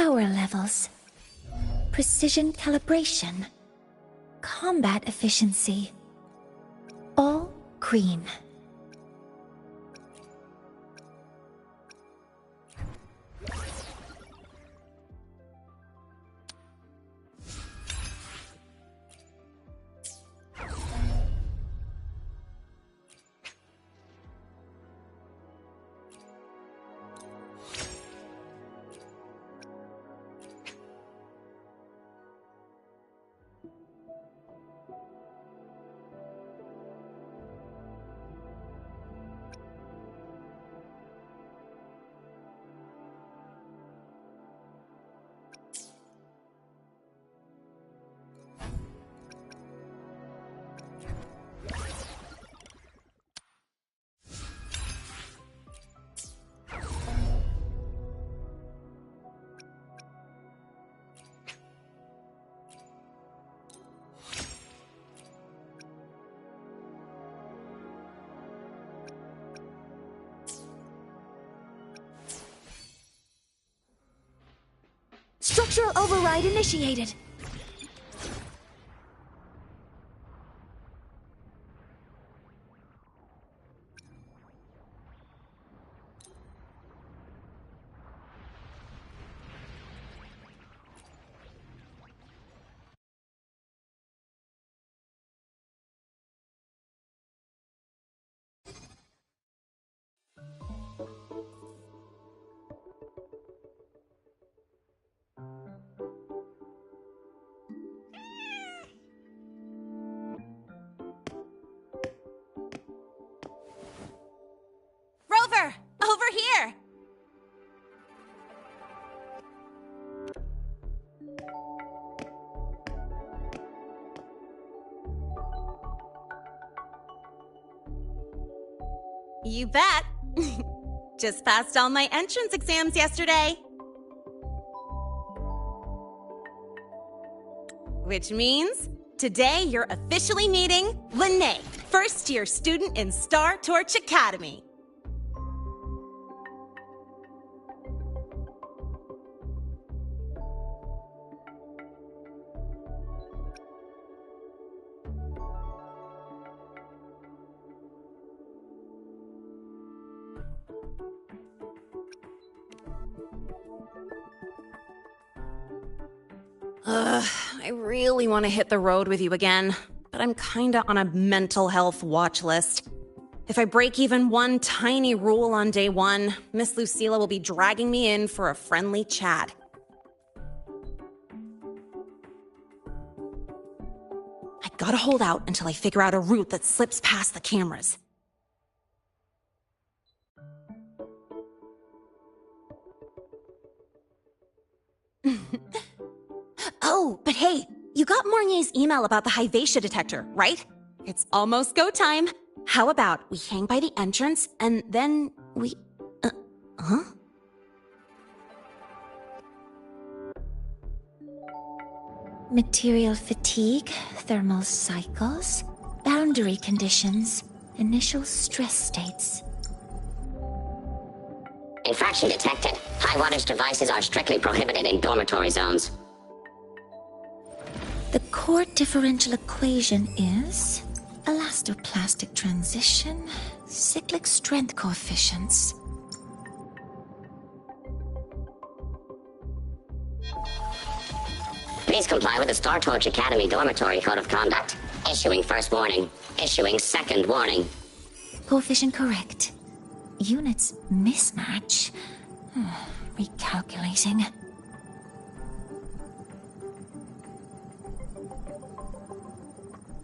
Power levels. Precision calibration. Combat efficiency. All green. Structural override initiated. Rover! Over here! You bet! Just passed all my entrance exams yesterday. Which means today you're officially meeting Lene, first-year student in Star Torch Academy. I really want to hit the road with you again, but I'm kinda on a mental health watch list. If I break even one tiny rule on day one, Miss Lucila will be dragging me in for a friendly chat. I gotta hold out until I figure out a route that slips past the cameras. Oh, but hey, you got Mornier's email about the Hyvatia detector, right? It's almost go time. How about we hang by the entrance and then we... huh? Material fatigue, thermal cycles, boundary conditions, initial stress states. Infraction detected. High wattage devices are strictly prohibited in dormitory zones. The core differential equation is elastoplastic transition, cyclic strength coefficients. Please comply with the Star Torch Academy Dormitory Code of Conduct. Issuing first warning. Issuing second warning. Coefficient correct. Units mismatch. Recalculating.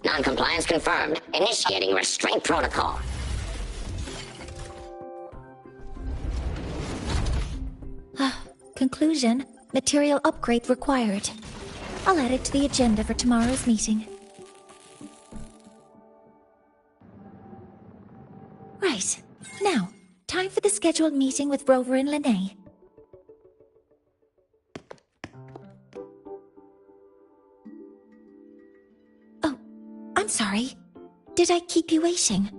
Non-compliance confirmed. Initiating restraint protocol. Conclusion. Material upgrade required. I'll add it to the agenda for tomorrow's meeting. Right. Now, time for the scheduled meeting with Rover and Lene. Oh, I'm sorry. Did I keep you waiting?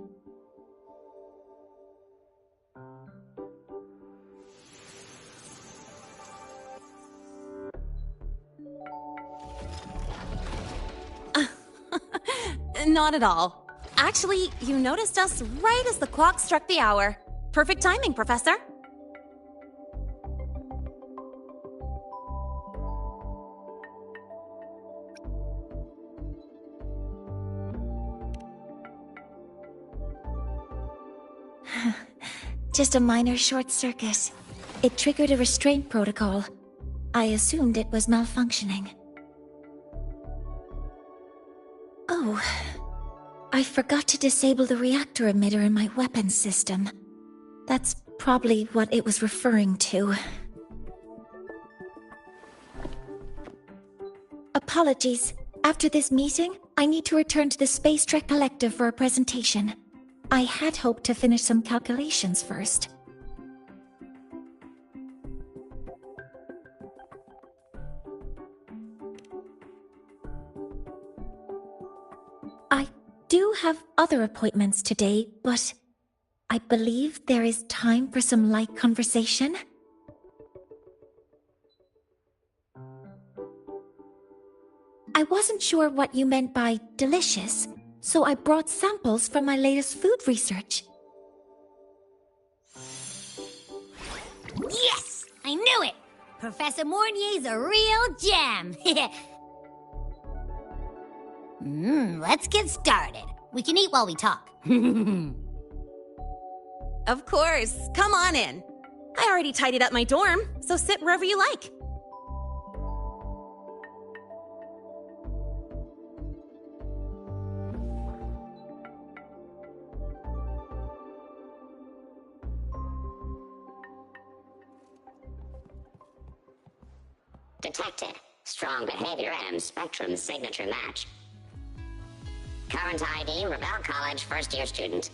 Not at all. Actually, you noticed us right as the clock struck the hour. Perfect timing, Professor. Just a minor short circuit. It triggered a restraint protocol. I assumed it was malfunctioning. Oh, I forgot to disable the reactor emitter in my weapons system. That's probably what it was referring to. Apologies. After this meeting, I need to return to the Space Trek Collective for a presentation. I had hoped to finish some calculations first. I do have other appointments today, but I believe there is time for some light conversation. I wasn't sure what you meant by delicious, so I brought samples from my latest food research. Yes! I knew it! Professor Mornier's a real gem! Let's get started. We can eat while we talk. Of course. Come on in. I already tidied up my dorm, so sit wherever you like. Detected. Strong behavior and spectrum signature match. Current ID, Rebel College first-year student.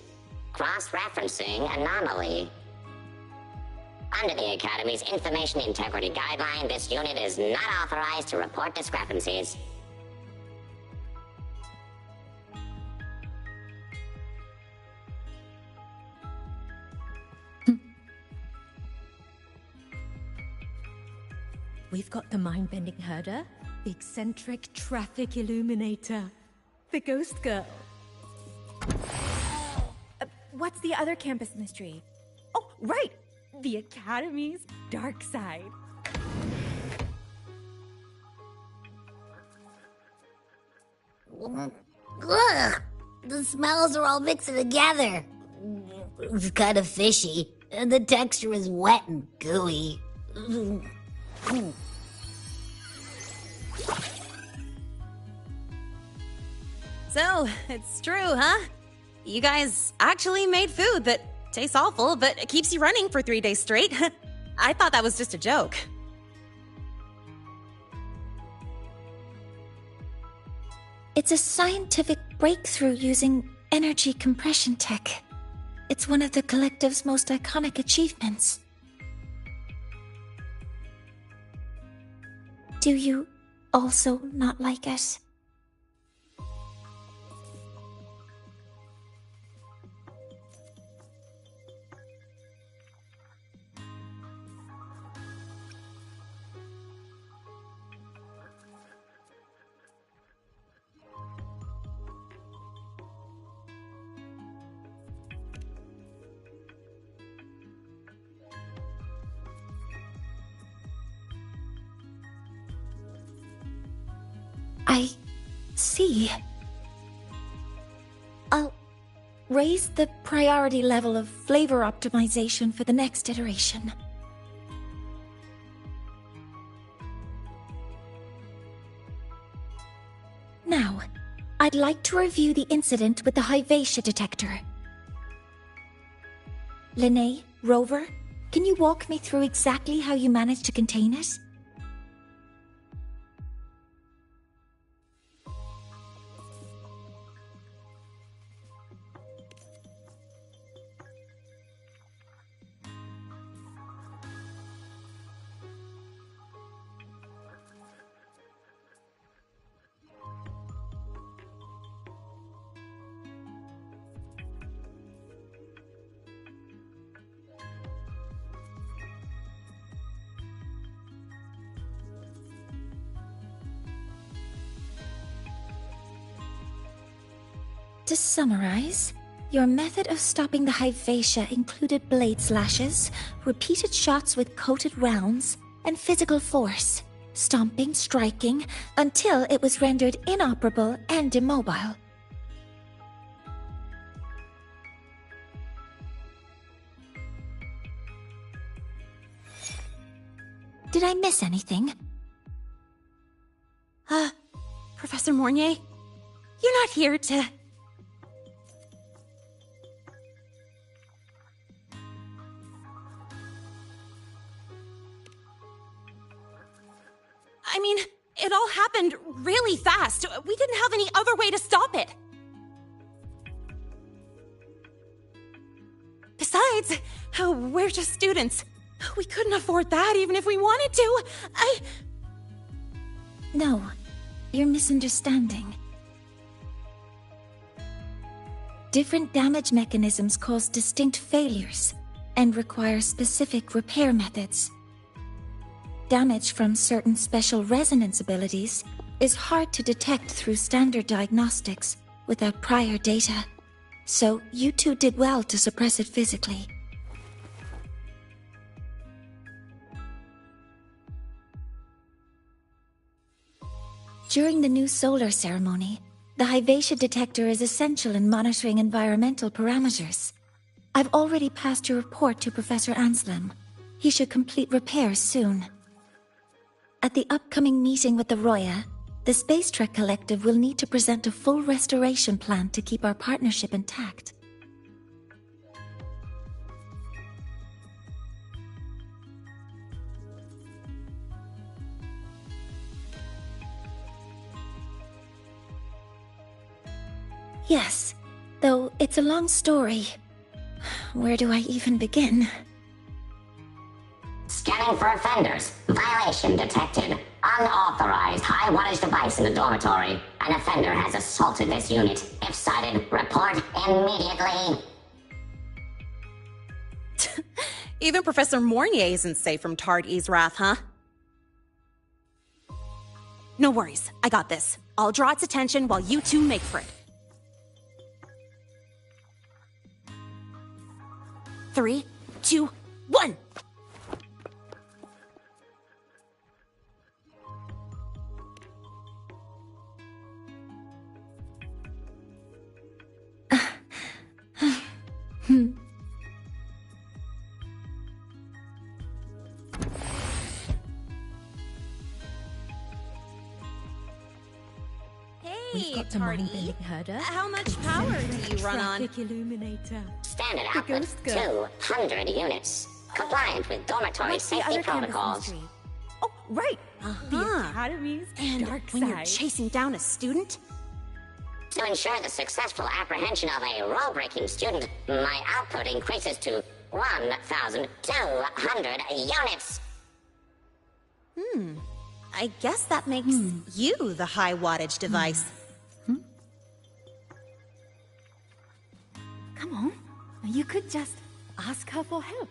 Cross-referencing anomaly. Under the Academy's Information Integrity Guideline, this unit is not authorized to report discrepancies. We've got the mind-bending herder, the eccentric traffic illuminator, the ghost girl. What's the other campus mystery? Oh, right! The Academy's dark side. Ugh! The smells are all mixed together. It's kind of fishy, and the texture is wet and gooey. So, it's true, huh? You guys actually made food that tastes awful, but it keeps you running for 3 days straight. I thought that was just a joke. It's a scientific breakthrough using energy compression tech. It's one of the Collective's most iconic achievements. Do you also not like it? I see. I'll raise the priority level of flavor optimization for the next iteration. Now, I'd like to review the incident with the Hyvatia detector. Linnae, Rover, can you walk me through exactly how you managed to contain it? To summarize, your method of stopping the Hyvatia included blade slashes, repeated shots with coated rounds, and physical force, stomping, striking, until it was rendered inoperable and immobile. Did I miss anything? Professor Mornier? You're not here to... I mean, it all happened really fast. We didn't have any other way to stop it. Besides, we're just students. We couldn't afford that even if we wanted to. No, you're misunderstanding. Different damage mechanisms cause distinct failures and require specific repair methods. Damage from certain special resonance abilities is hard to detect through standard diagnostics without prior data, so you two did well to suppress it physically. During the new solar ceremony, the Hyvatia detector is essential in monitoring environmental parameters. I've already passed your report to Professor Anselm. He should complete repairs soon. At the upcoming meeting with the Roya, the Space Trek Collective will need to present a full restoration plan to keep our partnership intact. Yes, though it's a long story. Where do I even begin? Scanning for offenders. Violation detected. Unauthorized high-wattage device in the dormitory. An offender has assaulted this unit. If sighted, report immediately. Even Professor Mornier isn't safe from Tard-E's wrath, huh? No worries, I got this. I'll draw its attention while you two make for it. 3, 2, 1! We've got the mind-bending herder. How much power do you run on? Traffic illuminator. Standard The output, ghost girl. 200 units. Compliant with dormitory What's the safety other campus protocols. mystery? Oh, right. The Academy's And dark when you're side. chasing down a student? To ensure the successful apprehension of a rule-breaking student, my output increases to 1,200 units. I guess that makes you the high-wattage device. Come on. You could just ask her for help.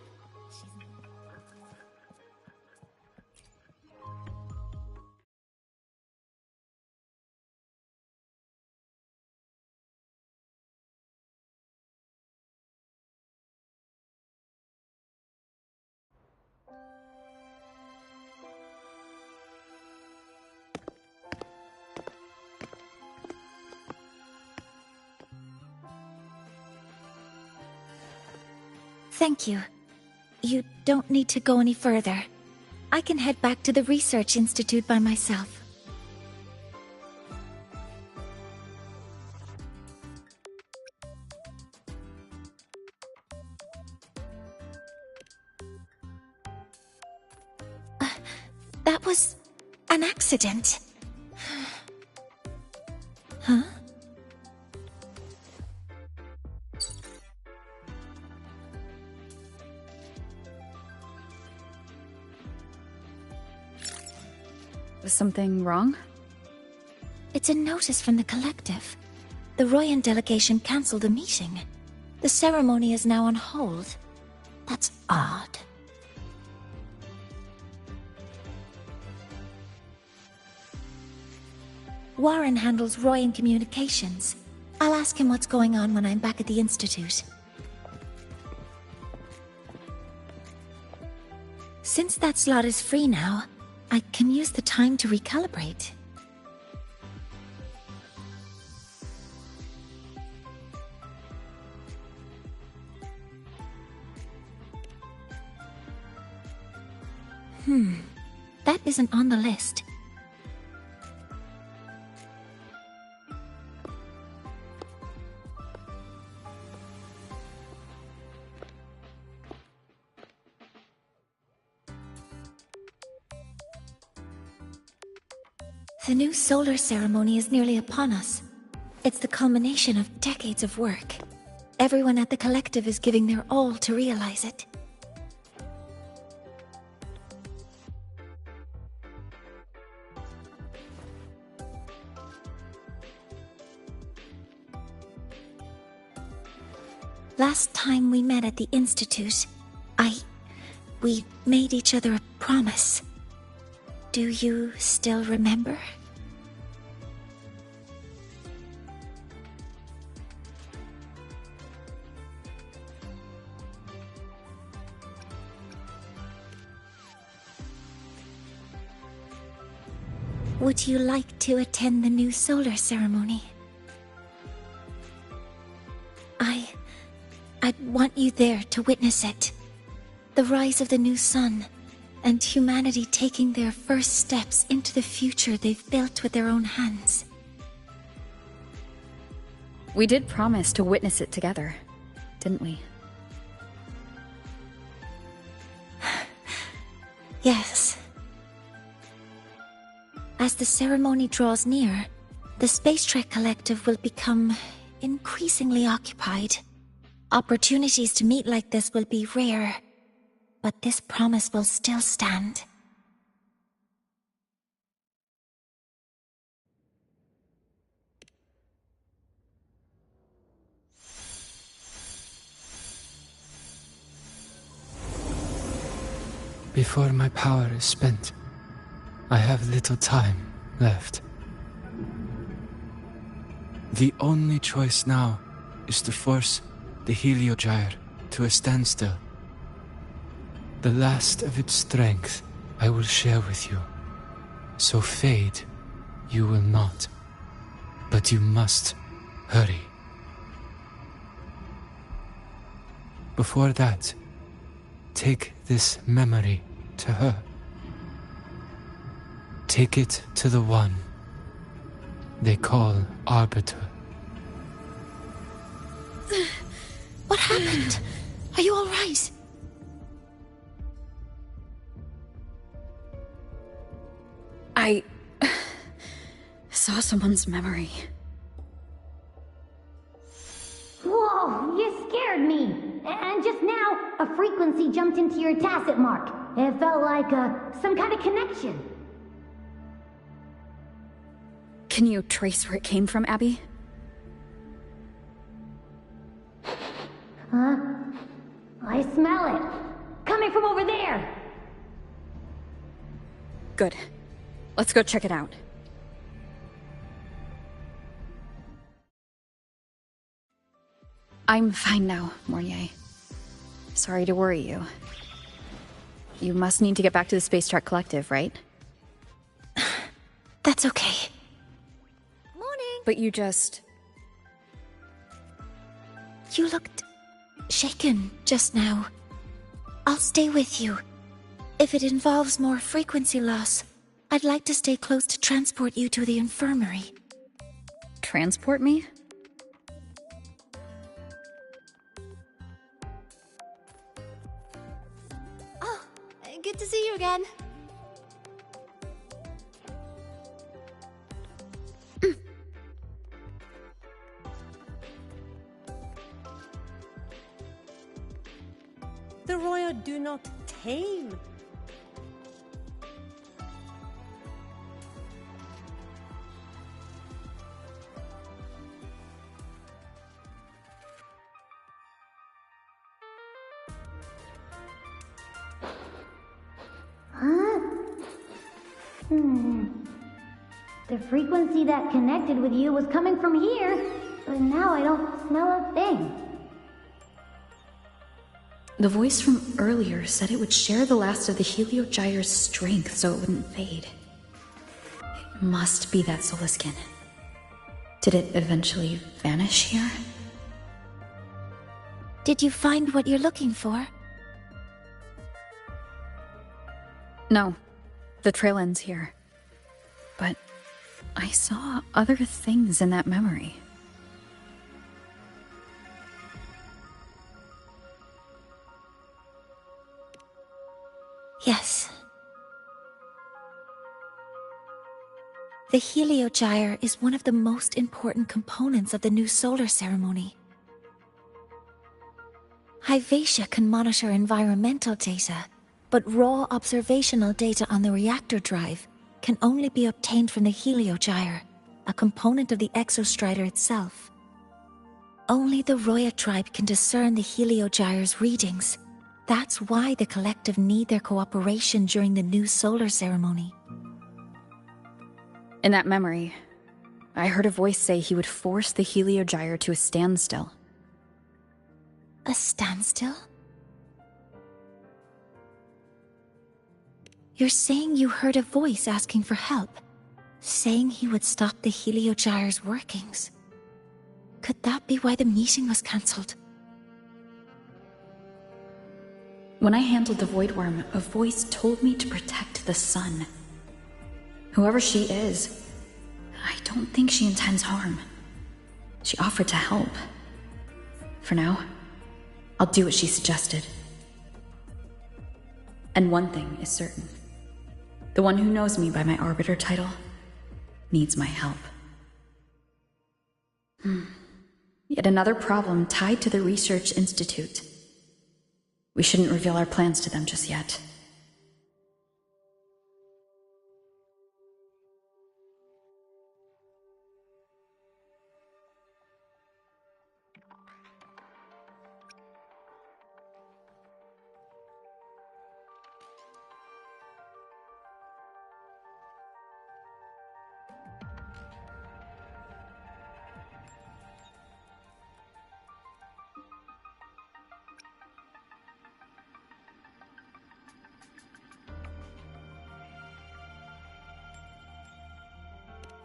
Thank you. You don't need to go any further. I can head back to the Research Institute by myself. That was an accident. Huh? Was something wrong? It's a notice from the collective. The Royan delegation cancelled a meeting. The ceremony is now on hold. That's odd. Warren handles Royan communications. I'll ask him what's going on when I'm back at the Institute. Since that slot is free now, I can use the time to recalibrate. That isn't on the list. The new solar ceremony is nearly upon us. It's the culmination of decades of work. Everyone at the collective is giving their all to realize it. Last time we met at the Institute, we made each other a promise. Do you still remember? Would you like to attend the new solar ceremony? I'd want you there to witness it. The rise of the new sun, and humanity taking their first steps into the future they've built with their own hands. We did promise to witness it together, didn't we? Yes. As the ceremony draws near, the Space Trek Collective will become increasingly occupied. Opportunities to meet like this will be rare, but this promise will still stand. Before my power is spent, I have little time left. The only choice now is to force the Heliogyre to a standstill. The last of its strength I will share with you. So fade you will not. But you must hurry. Before that, take this memory to her. Take it to the one they call Arbiter. What happened? Are you all right? I saw someone's memory. Whoa, you scared me. And just now, a frequency jumped into your tacit mark. It felt like some kind of connection. Can you trace where it came from, Abby? Huh? I smell it. Coming from over there. Good. Let's go check it out. I'm fine now, Mornier. Sorry to worry you. You must need to get back to the Space Trek Collective, right? That's okay. Morning! But you just... You looked shaken just now. I'll stay with you. If it involves more frequency loss, I'd like to stay close to transport you to the infirmary. transport me? Oh, good to see you again. The royal do not tame. Huh? The frequency that connected with you was coming from here, but now I don't smell a thing. The voice from earlier said it would share the last of the Heliogyre's strength so it wouldn't fade. It must be that solar skin. Did it eventually vanish here? Did you find what you're looking for? No. The trail ends here. But I saw other things in that memory. Yes. The Heliogyre is one of the most important components of the new solar ceremony. Hyvatia can monitor environmental data, but raw observational data on the reactor drive can only be obtained from the Heliogyre, a component of the exostrider itself. Only the Roya tribe can discern the Heliogyre's readings. That's why the collective need their cooperation during the new solar ceremony. In that memory, I heard a voice say he would force the Heliogyre to a standstill. A standstill? You're saying you heard a voice asking for help, saying he would stop the Heliogyre's workings. Could that be why the meeting was cancelled? When I handled the Void Worm, a voice told me to protect the sun. Whoever she is, I don't think she intends harm. She offered to help. For now, I'll do what she suggested. And one thing is certain. The one who knows me by my Arbiter title needs my help. Yet another problem tied to the Research Institute. We shouldn't reveal our plans to them just yet.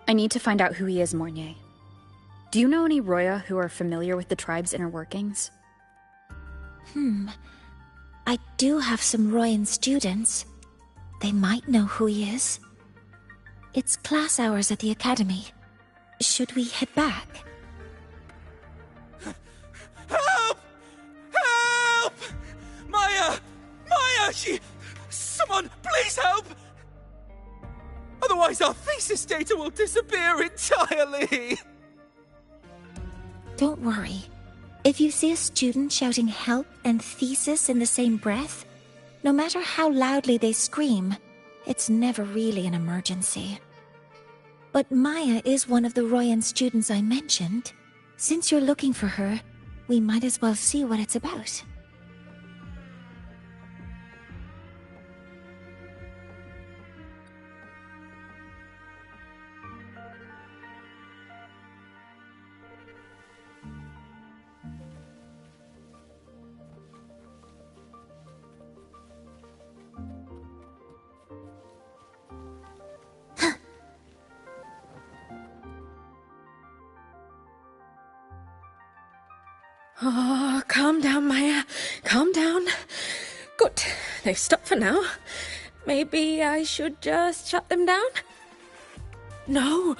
I need to find out who he is, Mornier. Do you know any Roya who are familiar with the tribe's inner workings? I do have some Royan students. They might know who he is. It's class hours at the academy. Should we head back? Help! Help! Maya! Maya! Someone, please help! Otherwise our thesis data will disappear entirely! Don't worry. If you see a student shouting help and thesis in the same breath, no matter how loudly they scream, it's never really an emergency. But Maya is one of the Royan students I mentioned. Since you're looking for her, we might as well see what it's about. Oh, calm down, Maya. Calm down. Good. They've stopped for now. Maybe I should just shut them down? No.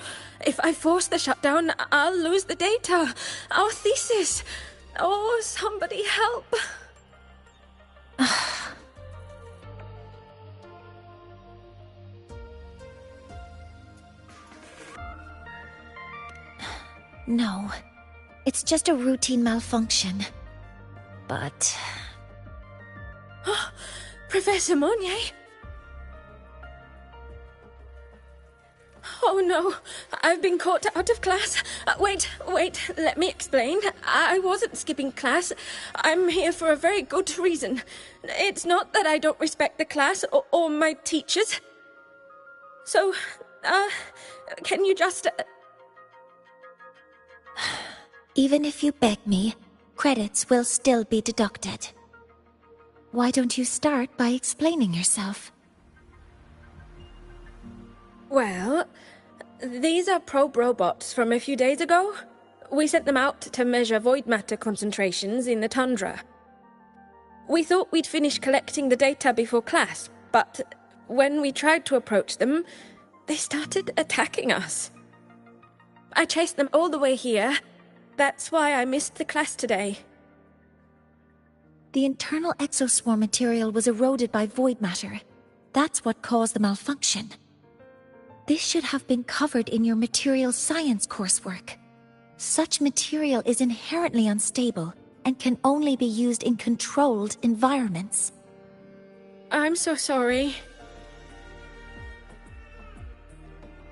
If I force the shutdown, I'll lose the data. Our thesis. Oh, somebody help. No. It's just a routine malfunction. But... Professor Monnier? Oh no, I've been caught out of class. Wait, let me explain. I wasn't skipping class. I'm here for a very good reason. It's not that I don't respect the class or my teachers. So, can you just... Even if you beg me, credits will still be deducted. Why don't you start by explaining yourself? Well, these are probe robots from a few days ago. We sent them out to measure void matter concentrations in the tundra. We thought we'd finish collecting the data before class, but when we tried to approach them, they started attacking us. I chased them all the way here. That's why I missed the class today. The internal exoswarm material was eroded by void matter. That's what caused the malfunction. This should have been covered in your material science coursework. Such material is inherently unstable and can only be used in controlled environments. I'm so sorry.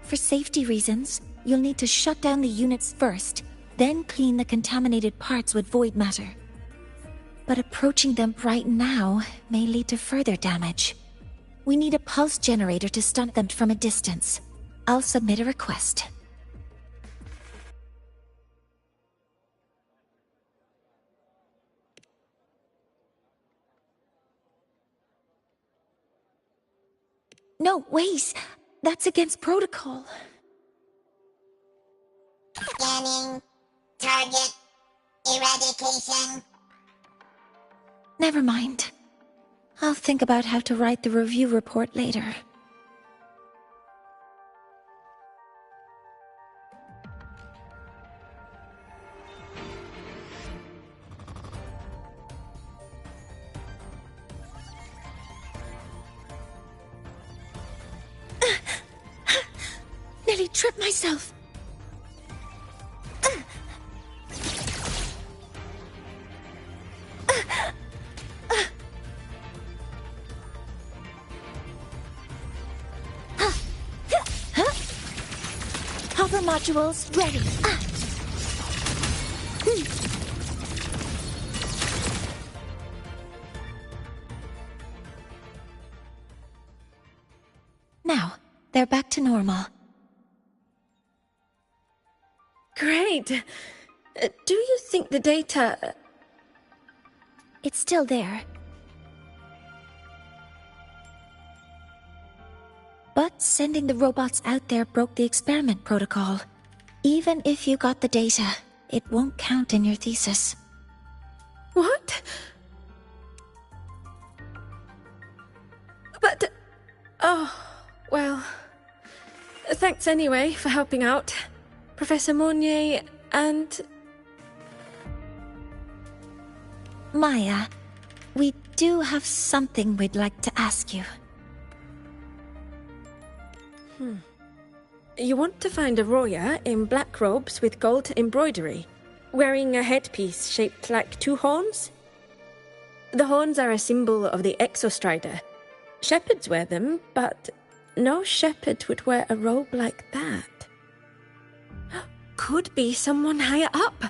For safety reasons, you'll need to shut down the units first, then clean the contaminated parts with void matter. But approaching them right now may lead to further damage. We need a pulse generator to stun them from a distance. I'll submit a request. No, wait! That's against protocol. Scanning. Target. Eradication. Never mind. I'll think about how to write the review report later. Nearly tripped myself. Hover modules ready. Now, they're back to normal. Great. Do you think the data... It's still there. But sending the robots out there broke the experiment protocol. Even if you got the data, it won't count in your thesis. What? But... Oh, well... Thanks anyway for helping out. Professor Mournier and... Maya, we do have something we'd like to ask you. You want to find a Roya in black robes with gold embroidery, wearing a headpiece shaped like two horns? The horns are a symbol of the Exostrider. Shepherds wear them, but no shepherd would wear a robe like that. Could be someone higher up,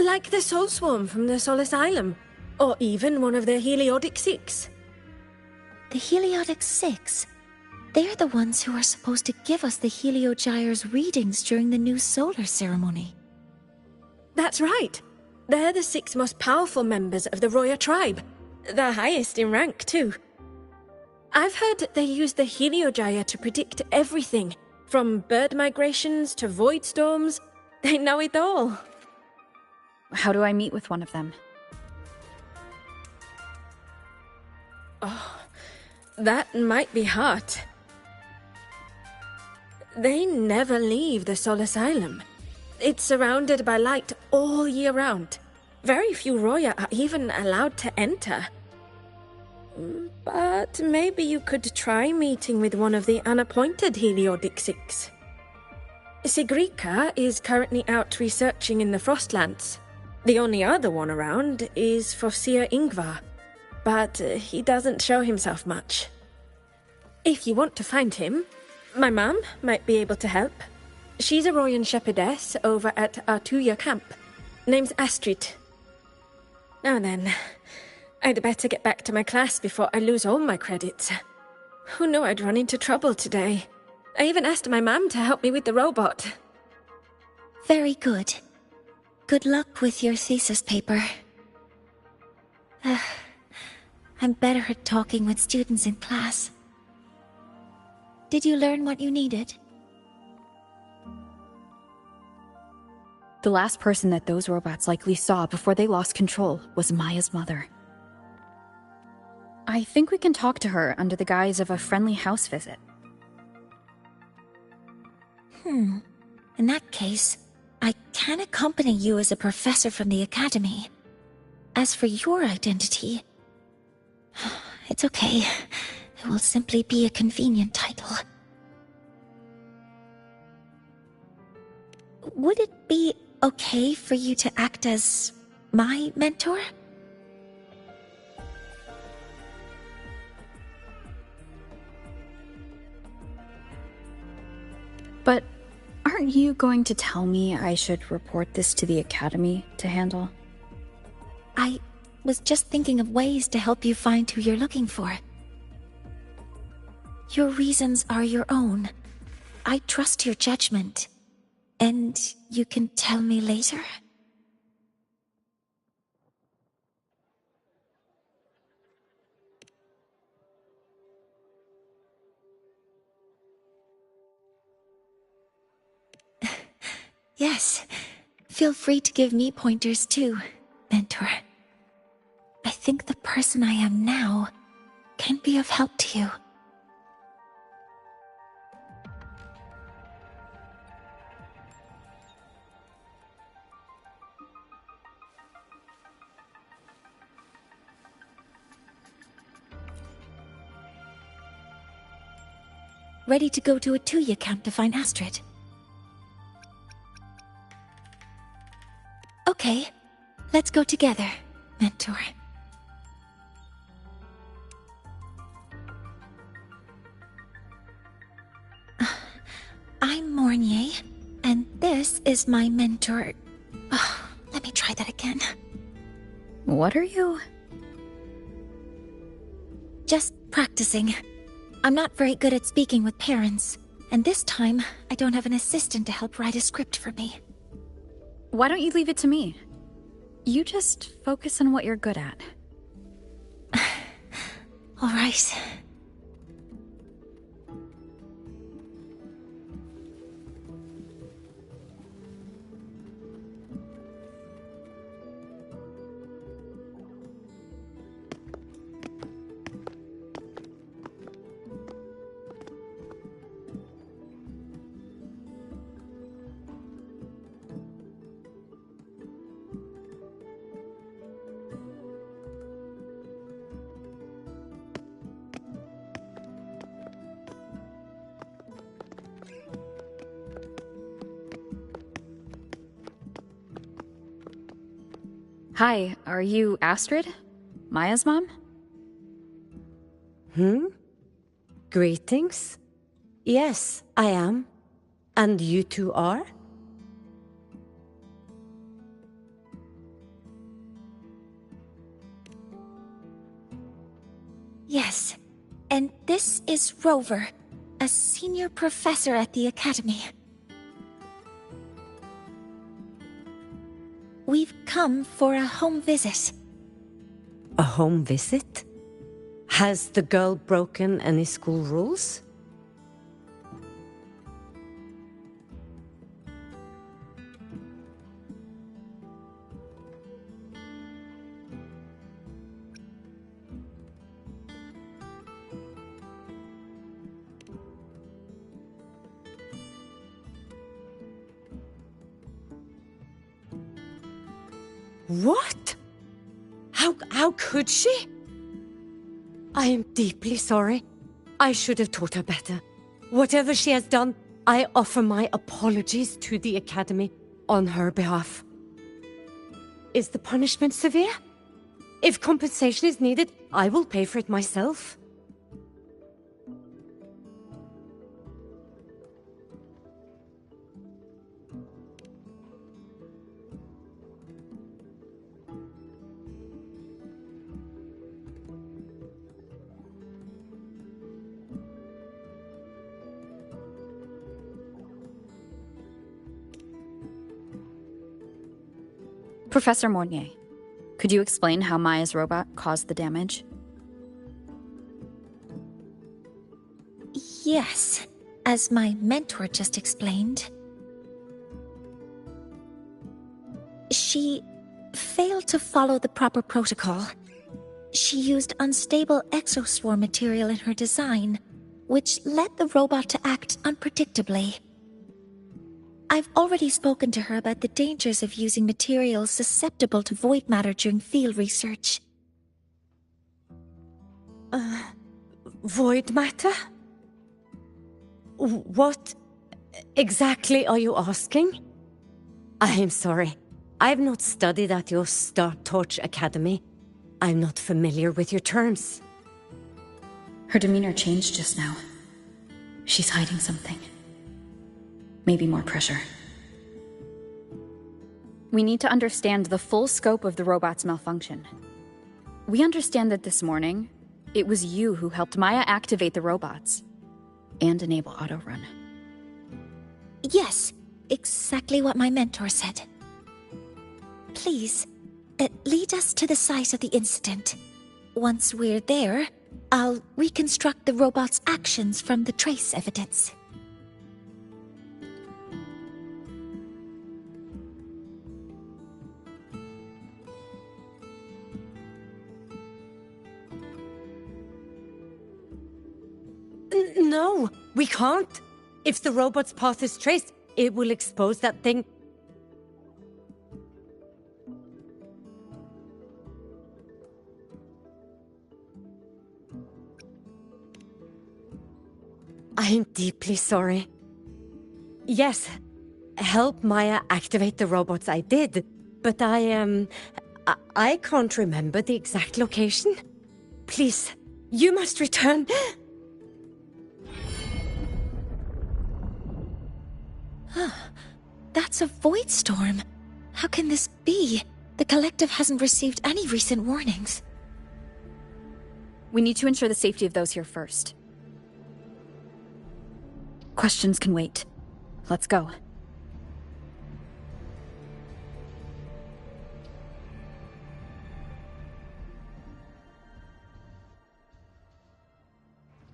like the Soul Swarm from the Soul Asylum, or even one of the Heliodic Six. The Heliodic Six? They're the ones who are supposed to give us the Heliogyre's readings during the new solar ceremony. That's right. They're the 6 most powerful members of the Roya tribe. The highest in rank, too. I've heard they use the Heliogyre to predict everything, from bird migrations to void storms. They know it all. How do I meet with one of them? Oh, that might be hard. They never leave the Soul Asylum. It's surrounded by light all year round. Very few Roya are even allowed to enter. But maybe you could try meeting with one of the unappointed Heliodic Six. Sigrika is currently out researching in the Frostlands. The only other one around is Fosir Ingvar, but he doesn't show himself much. If you want to find him, my mum might be able to help. She's a Royan shepherdess over at Artuya camp. Name's Astrid. Now then, I'd better get back to my class before I lose all my credits. Who knew I'd run into trouble today? I even asked my mum to help me with the robot. Very good. Good luck with your thesis paper. I'm better at talking with students in class. Did you learn what you needed? The last person that those robots likely saw before they lost control was Maya's mother. I think we can talk to her under the guise of a friendly house visit. In that case, I can accompany you as a professor from the academy. As for your identity, it's okay. It will simply be a convenient title. Would it be okay for you to act as my mentor? But aren't you going to tell me I should report this to the academy to handle? I was just thinking of ways to help you find who you're looking for. Your reasons are your own. I trust your judgment. And you can tell me later? Yes. Feel free to give me pointers too, mentor. I think the person I am now can be of help to you. Ready to go to a Tuya camp to find Astrid? Okay, let's go together, mentor. I'm Mornier, and this is my mentor. Let me try that again. What are you? Just practicing. I'm not very good at speaking with parents, and this time I don't have an assistant to help write a script for me. Why don't you leave it to me? You just focus on what you're good at. All right. Hi, are you Astrid? Maya's mom? Greetings. Yes, I am. And you two are? Yes, and this is Rover, a senior professor at the academy. We've come for a home visit. A home visit? Has the girl broken any school rules? What? How could she? I am deeply sorry. I should have taught her better. Whatever she has done, I offer my apologies to the Academy on her behalf. Is the punishment severe? If compensation is needed, I will pay for it myself. Professor Mornier, could you explain how Maya's robot caused the damage? Yes, as my mentor just explained. She failed to follow the proper protocol. She used unstable exoswarm material in her design, which led the robot to act unpredictably. I've already spoken to her about the dangers of using materials susceptible to void matter during field research. Void matter? What exactly are you asking? I am sorry. I have not studied at your Star Torch Academy. I'm not familiar with your terms. Her demeanor changed just now. She's hiding something. Maybe more pressure. We need to understand the full scope of the robot's malfunction. We understand that this morning, it was you who helped Maya activate the robots and enable auto-run. Yes, exactly what my mentor said. Please, lead us to the site of the incident. Once we're there, I'll reconstruct the robot's actions from the trace evidence. No, we can't. If the robot's path is traced, it will expose that thing. I am deeply sorry. Yes, help Maya activate the robots I did, but I can't remember the exact location. Please, you must return. That's a void storm. How can this be? The collective hasn't received any recent warnings. We need to ensure the safety of those here first. Questions can wait. Let's go.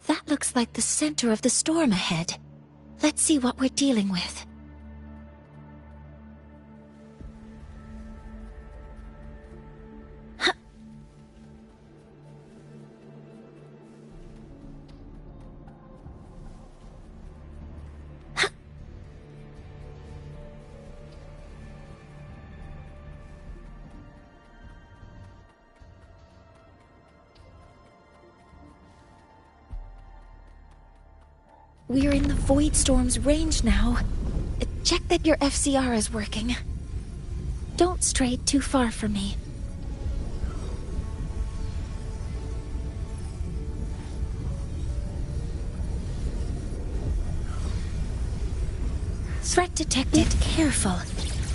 That looks like the center of the storm ahead. Let's see what we're dealing with. We're in the Void Storm's range now. Check that your FCR is working. Don't stray too far from me. Threat detected. Careful.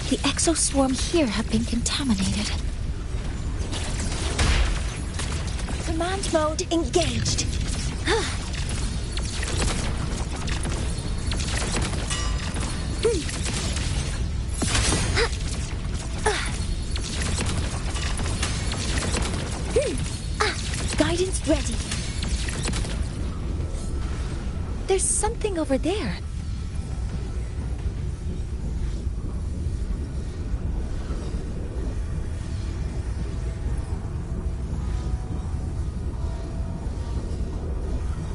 The exoswarm here have been contaminated. Command mode engaged. Guidance ready. There's something over there.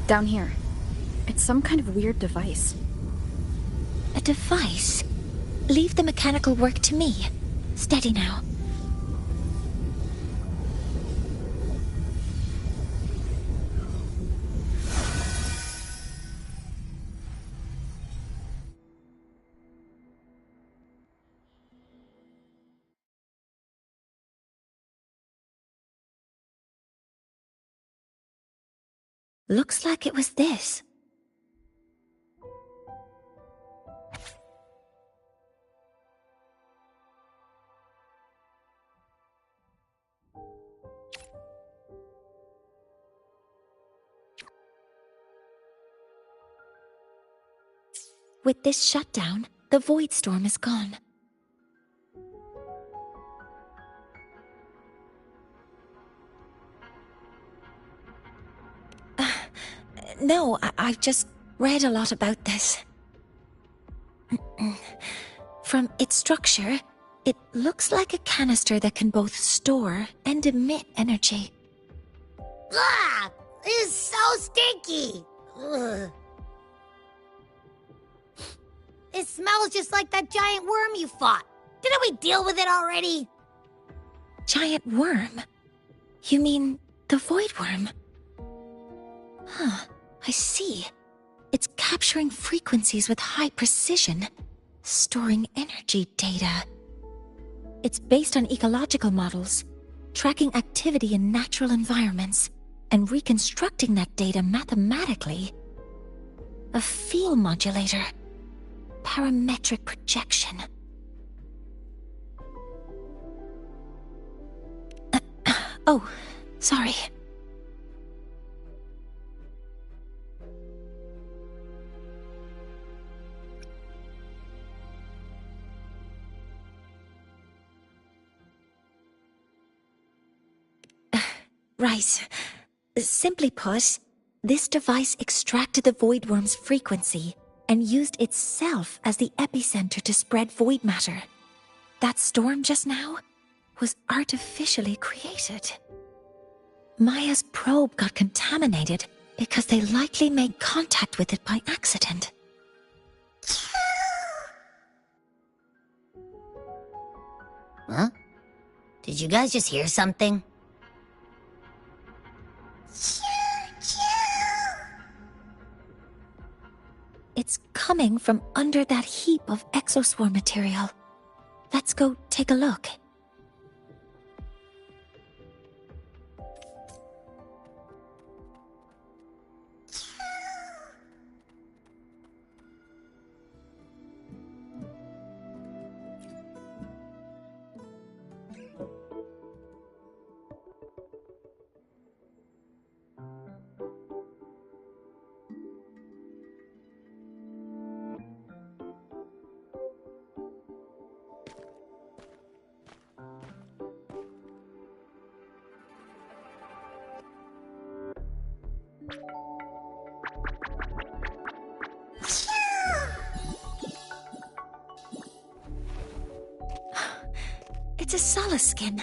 Down here. It's some kind of weird device. A device? Leave the mechanical work to me. Steady now. Looks like it was this. With this shutdown, the Void Storm is gone. No, I've just read a lot about this. From its structure, it looks like a canister that can both store and emit energy. Ugh! This is so stinky! Ugh. It smells just like that giant worm you fought. Didn't we deal with it already? Giant worm? You mean the void worm? Huh, I see. It's capturing frequencies with high precision, storing energy data. It's based on ecological models, tracking activity in natural environments, and reconstructing that data mathematically. A field modulator. Parametric projection. Oh, sorry. Right. Simply put, this device extracted the void worm's frequency and used itself as the epicenter to spread void matter. That storm just now was artificially created. Maya's probe got contaminated because they likely made contact with it by accident. Huh? Did you guys just hear something? It's coming from under that heap of exoswarm material. Let's go take a look. It's a solace skin.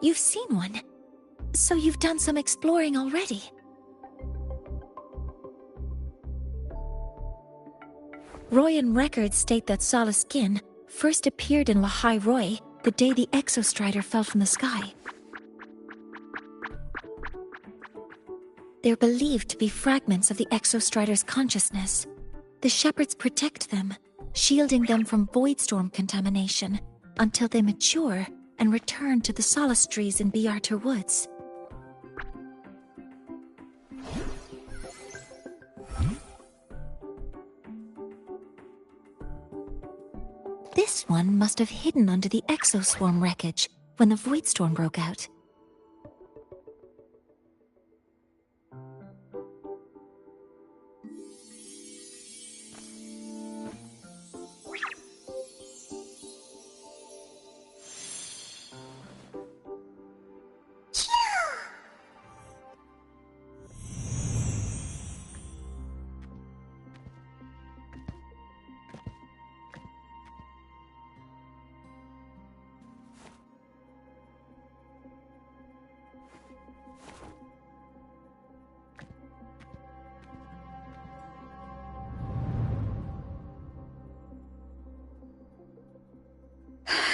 You've seen one, so you've done some exploring already. Royan records state that Solace skin first appeared in Lahai Roy the day the Exostrider fell from the sky. They're believed to be fragments of the Exostrider's consciousness. The shepherds protect them, shielding them from void storm contamination until they mature and return to the Solace trees in Biarter Woods. This one must have hidden under the exoswarm wreckage when the void storm broke out.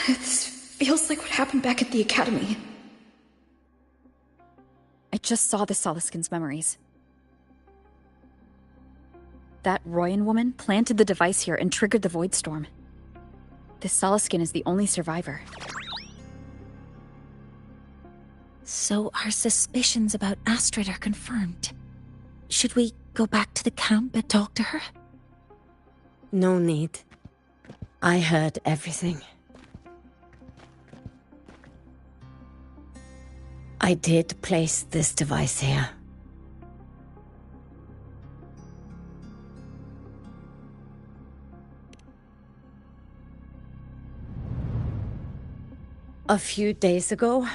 This feels like what happened back at the academy. I just saw the Solaskin's memories. That Royan woman planted the device here and triggered the void storm. This Solaskin is the only survivor. So our suspicions about Astrid are confirmed. Should we go back to the camp and talk to her? No need. I heard everything. I did place this device here. A few days ago,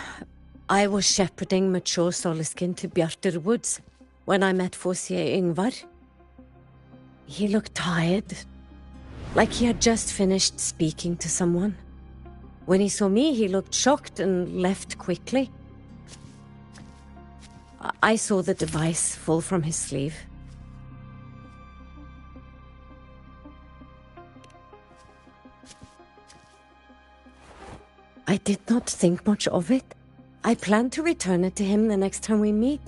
I was shepherding mature Soliskin to Bjartur Woods when I met Forsier Yngvar. He looked tired, like he had just finished speaking to someone. When he saw me, he looked shocked and left quickly. I saw the device fall from his sleeve. I did not think much of it. I plan to return it to him the next time we meet.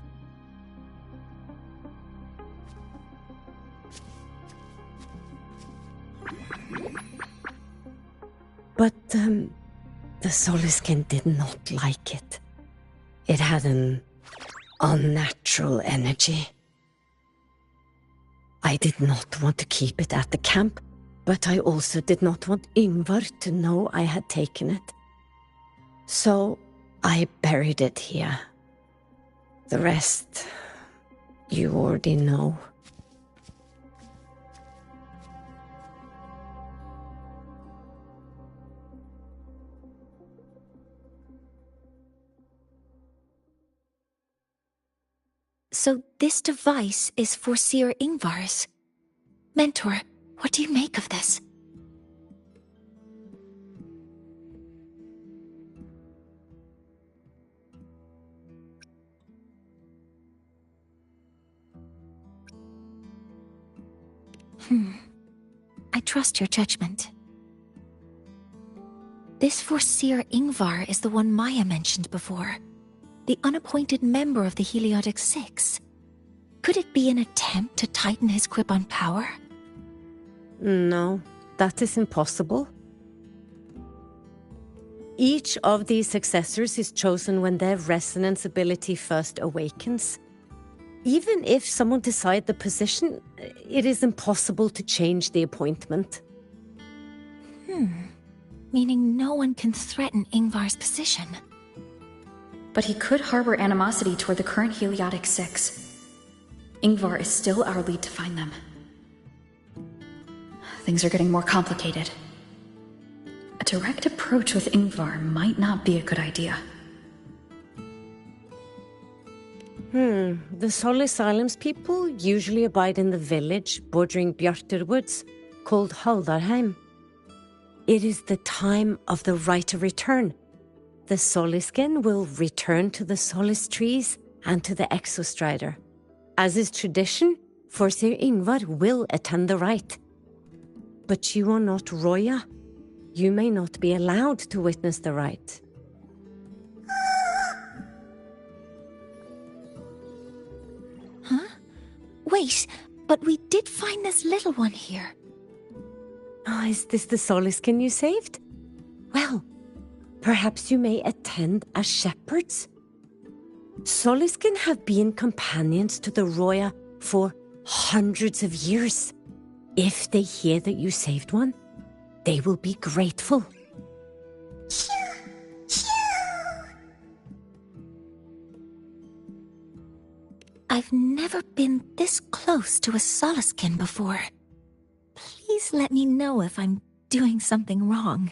But, the Soliskin did not like it. It had an unnatural energy. I did not want to keep it at the camp, but I also did not want Yngvar to know I had taken it. So I buried it here. The rest, you already know. So this device is for Seer Yngvar's. Mentor, what do you make of this? I trust your judgment. This Forseer Yngvar is the one Maya mentioned before. The unappointed member of the Heliotic Six. Could it be an attempt to tighten his grip on power? No, that is impossible. Each of these successors is chosen when their resonance ability first awakens. Even if someone decides the position, it is impossible to change the appointment. Meaning no one can threaten Yngvar's position. But he could harbor animosity toward the current Heliotic Six. Yngvar is still our lead to find them. Things are getting more complicated. A direct approach with Yngvar might not be a good idea. The Solis Islands people usually abide in the village bordering Bjartur Woods, called Haldarheim. It is the time of the right of return. The Soliskin will return to the Solis trees and to the Exostrider. As is tradition, Forseer Yngvar will attend the rite. But you are not Roya. You may not be allowed to witness the rite. Wait, but we did find this little one here. Is this the Soliskin you saved? Well, perhaps you may attend as shepherds. Soliskin have been companions to the Roya for hundreds of years. If they hear that you saved one, they will be grateful. I've never been this close to a Soliskin before. Please let me know if I'm doing something wrong.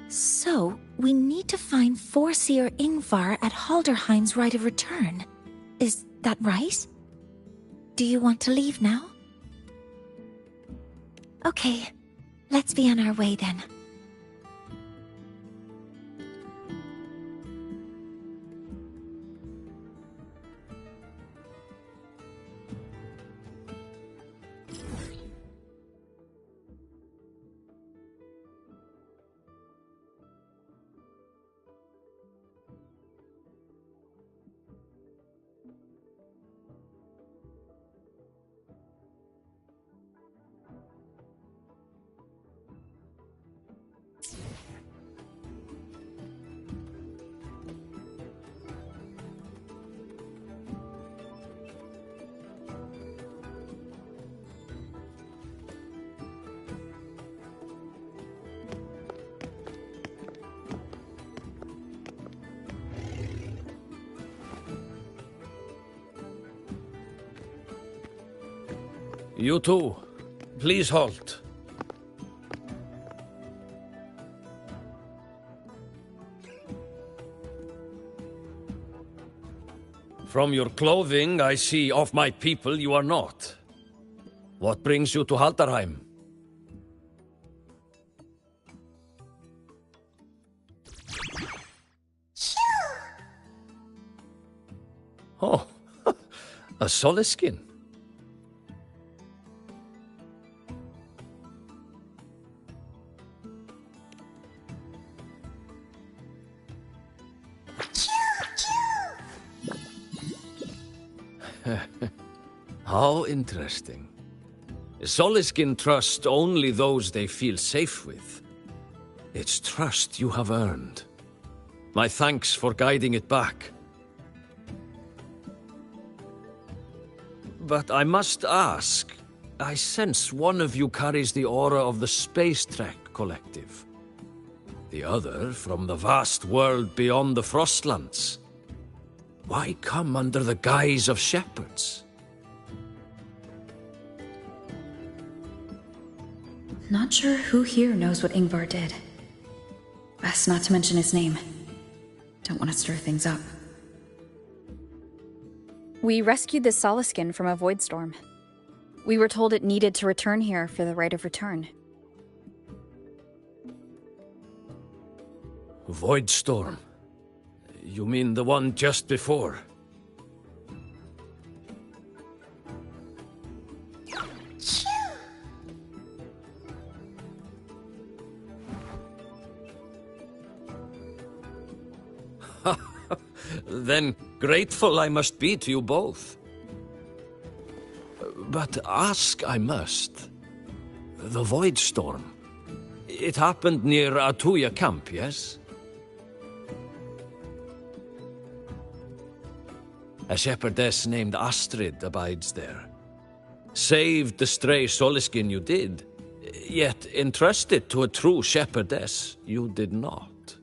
So, we need to find Forseer Yngvar at Halderheim's Rite of Return. Is that right? Do you want to leave now? Okay, let's be on our way then. You too. Please halt. From your clothing, I see of my people you are not. What brings you to Haldarheim? Oh, a Soliskin. How interesting. Soliskin trust only those they feel safe with. It's trust you have earned. My thanks for guiding it back. But I must ask, I sense one of you carries the aura of the Space Trek Collective. The other from the vast world beyond the Frostlands. Why come under the guise of shepherds? Not sure who here knows what Ingvar did. Best not to mention his name. Don't want to stir things up. We rescued the Soliskin from a void storm. We were told it needed to return here for the right of return. Void storm? You mean the one just before? Then grateful I must be to you both. But ask I must. The Void Storm. It happened near Atuya camp, yes? A shepherdess named Astrid abides there. Saved the stray Soliskin you did, yet entrusted to a true shepherdess you did not.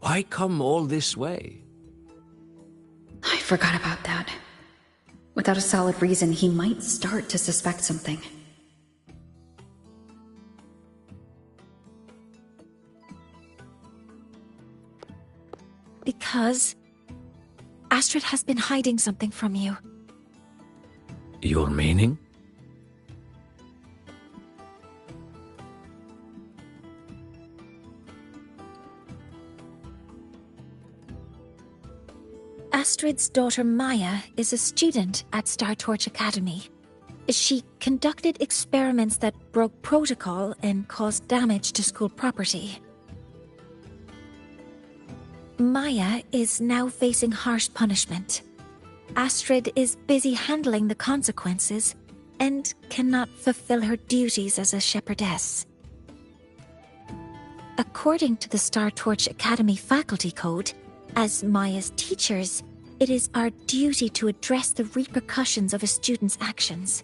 Why come all this way? I forgot about that. Without a solid reason, he might start to suspect something. Because Astrid has been hiding something from you. Your meaning? Astrid's daughter Maya is a student at Star Torch Academy. She conducted experiments that broke protocol and caused damage to school property. Maya is now facing harsh punishment. Astrid is busy handling the consequences and cannot fulfill her duties as a shepherdess. According to the Star Torch Academy faculty code, as Maya's teachers, it is our duty to address the repercussions of a student's actions.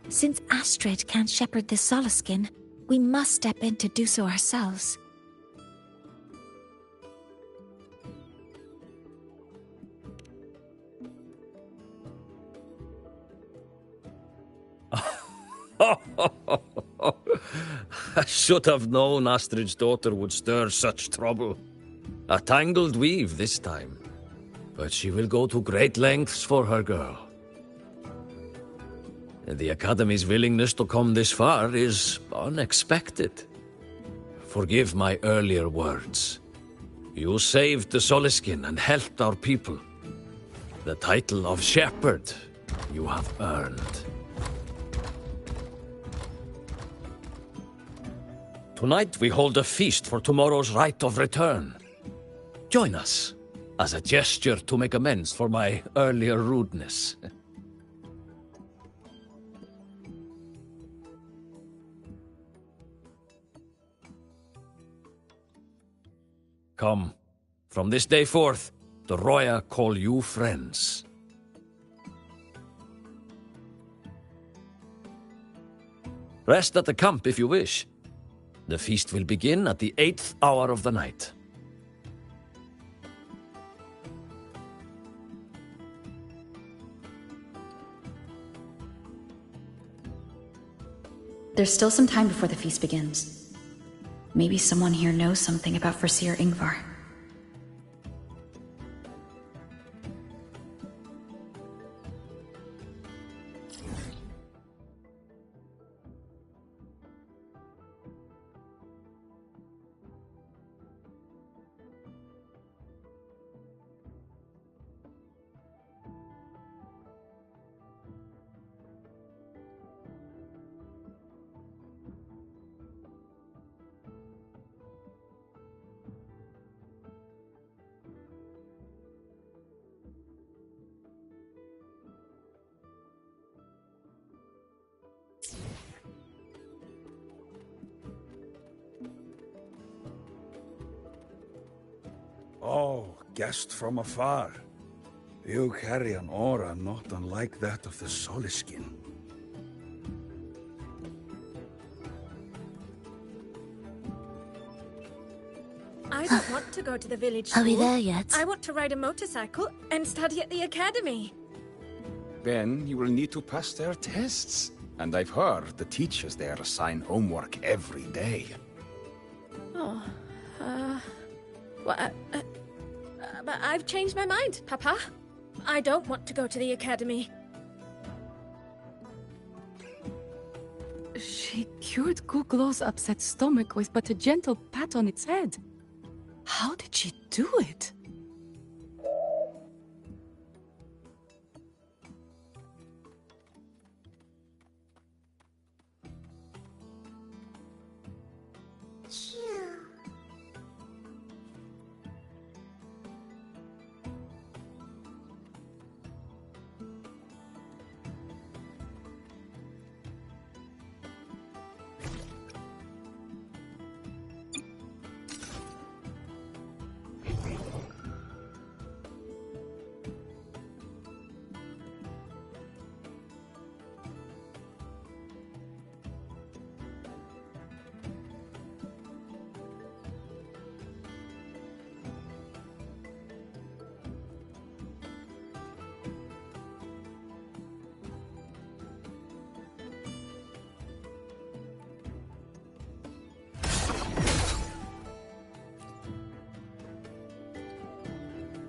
Since Astrid can't shepherd the Soliskin, we must step in to do so ourselves. I should have known Astrid's daughter would stir such trouble. A tangled weave this time. But she will go to great lengths for her girl. The Academy's willingness to come this far is unexpected. Forgive my earlier words. You saved the Soliskin and helped our people. The title of shepherd you have earned. Tonight we hold a feast for tomorrow's rite of return. Join us, as a gesture to make amends for my earlier rudeness. Come, from this day forth, the Roya call you friends. Rest at the camp if you wish. The feast will begin at the 8th hour of the night. There's still some time before the feast begins. Maybe someone here knows something about Foreseer Ingvar. Oh, guest from afar. You carry an aura not unlike that of the Soliskin. I don't want to go to the village Are we school. there yet? I want to ride a motorcycle and study at the academy. Then you will need to pass their tests. And I've heard the teachers there assign homework every day. Oh, but I've changed my mind, Papa. I don't want to go to the academy. She cured Guglow's upset stomach with but a gentle pat on its head. How did she do it?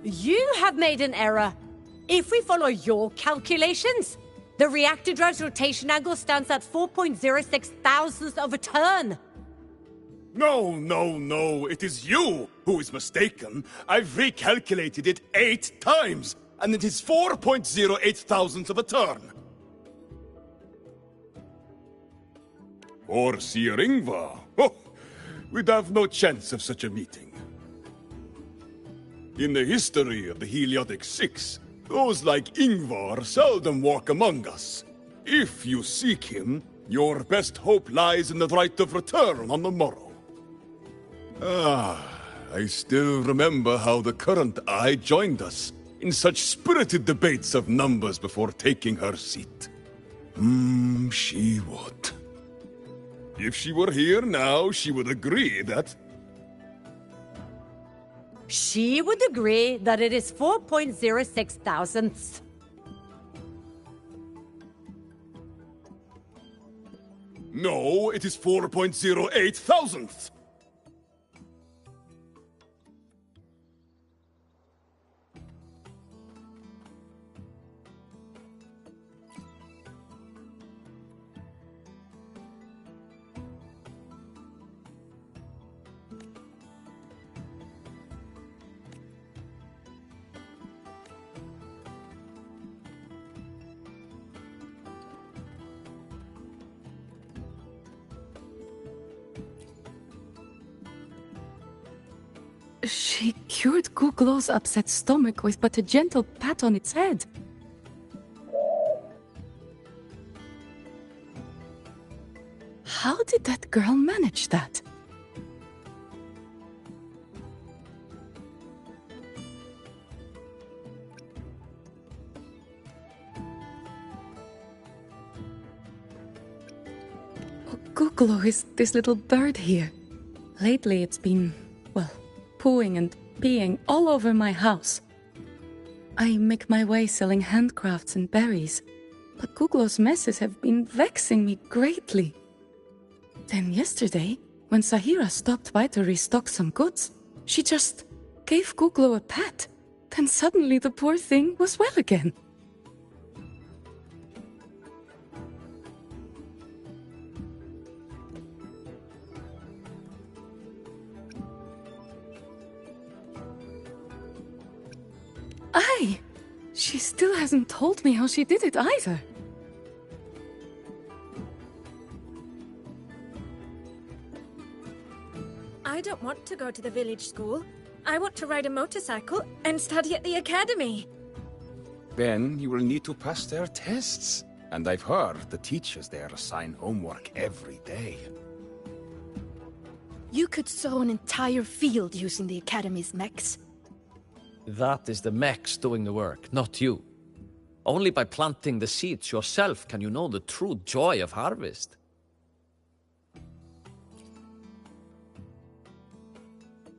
You have made an error. If we follow your calculations, the reactor drive's rotation angle stands at 4.06 thousandths of a turn. No, it is you who is mistaken. I've recalculated it 8 times, and it is 4.08 thousandths of a turn. Or Seer Ingvar. Oh, we'd have no chance of such a meeting. In the history of the Heliotic Six, those like Ingvar seldom walk among us. If you seek him, your best hope lies in the right of return on the morrow. I still remember how the current eye joined us in such spirited debates of numbers before taking her seat. She would. If she were here now, she would agree that... She would agree that it is 4.06 thousandths. No, it is 4.08 thousandths. She cured Guglow's upset stomach with but a gentle pat on its head. How did that girl manage that? Guglow is this little bird here. Lately it's been, well, pooing and peeing all over my house. I make my way selling handcrafts and berries, but Guglow's messes have been vexing me greatly. Then yesterday, when Sahira stopped by to restock some goods, she just gave Guglo a pat. Then suddenly the poor thing was well again. Aye! She still hasn't told me how she did it either. I don't want to go to the village school. I want to ride a motorcycle and study at the academy. Then you will need to pass their tests. And I've heard the teachers there assign homework every day. You could sow an entire field using the Academy's mechs. That is the mechs doing the work, not you. Only by planting the seeds yourself can you know the true joy of harvest.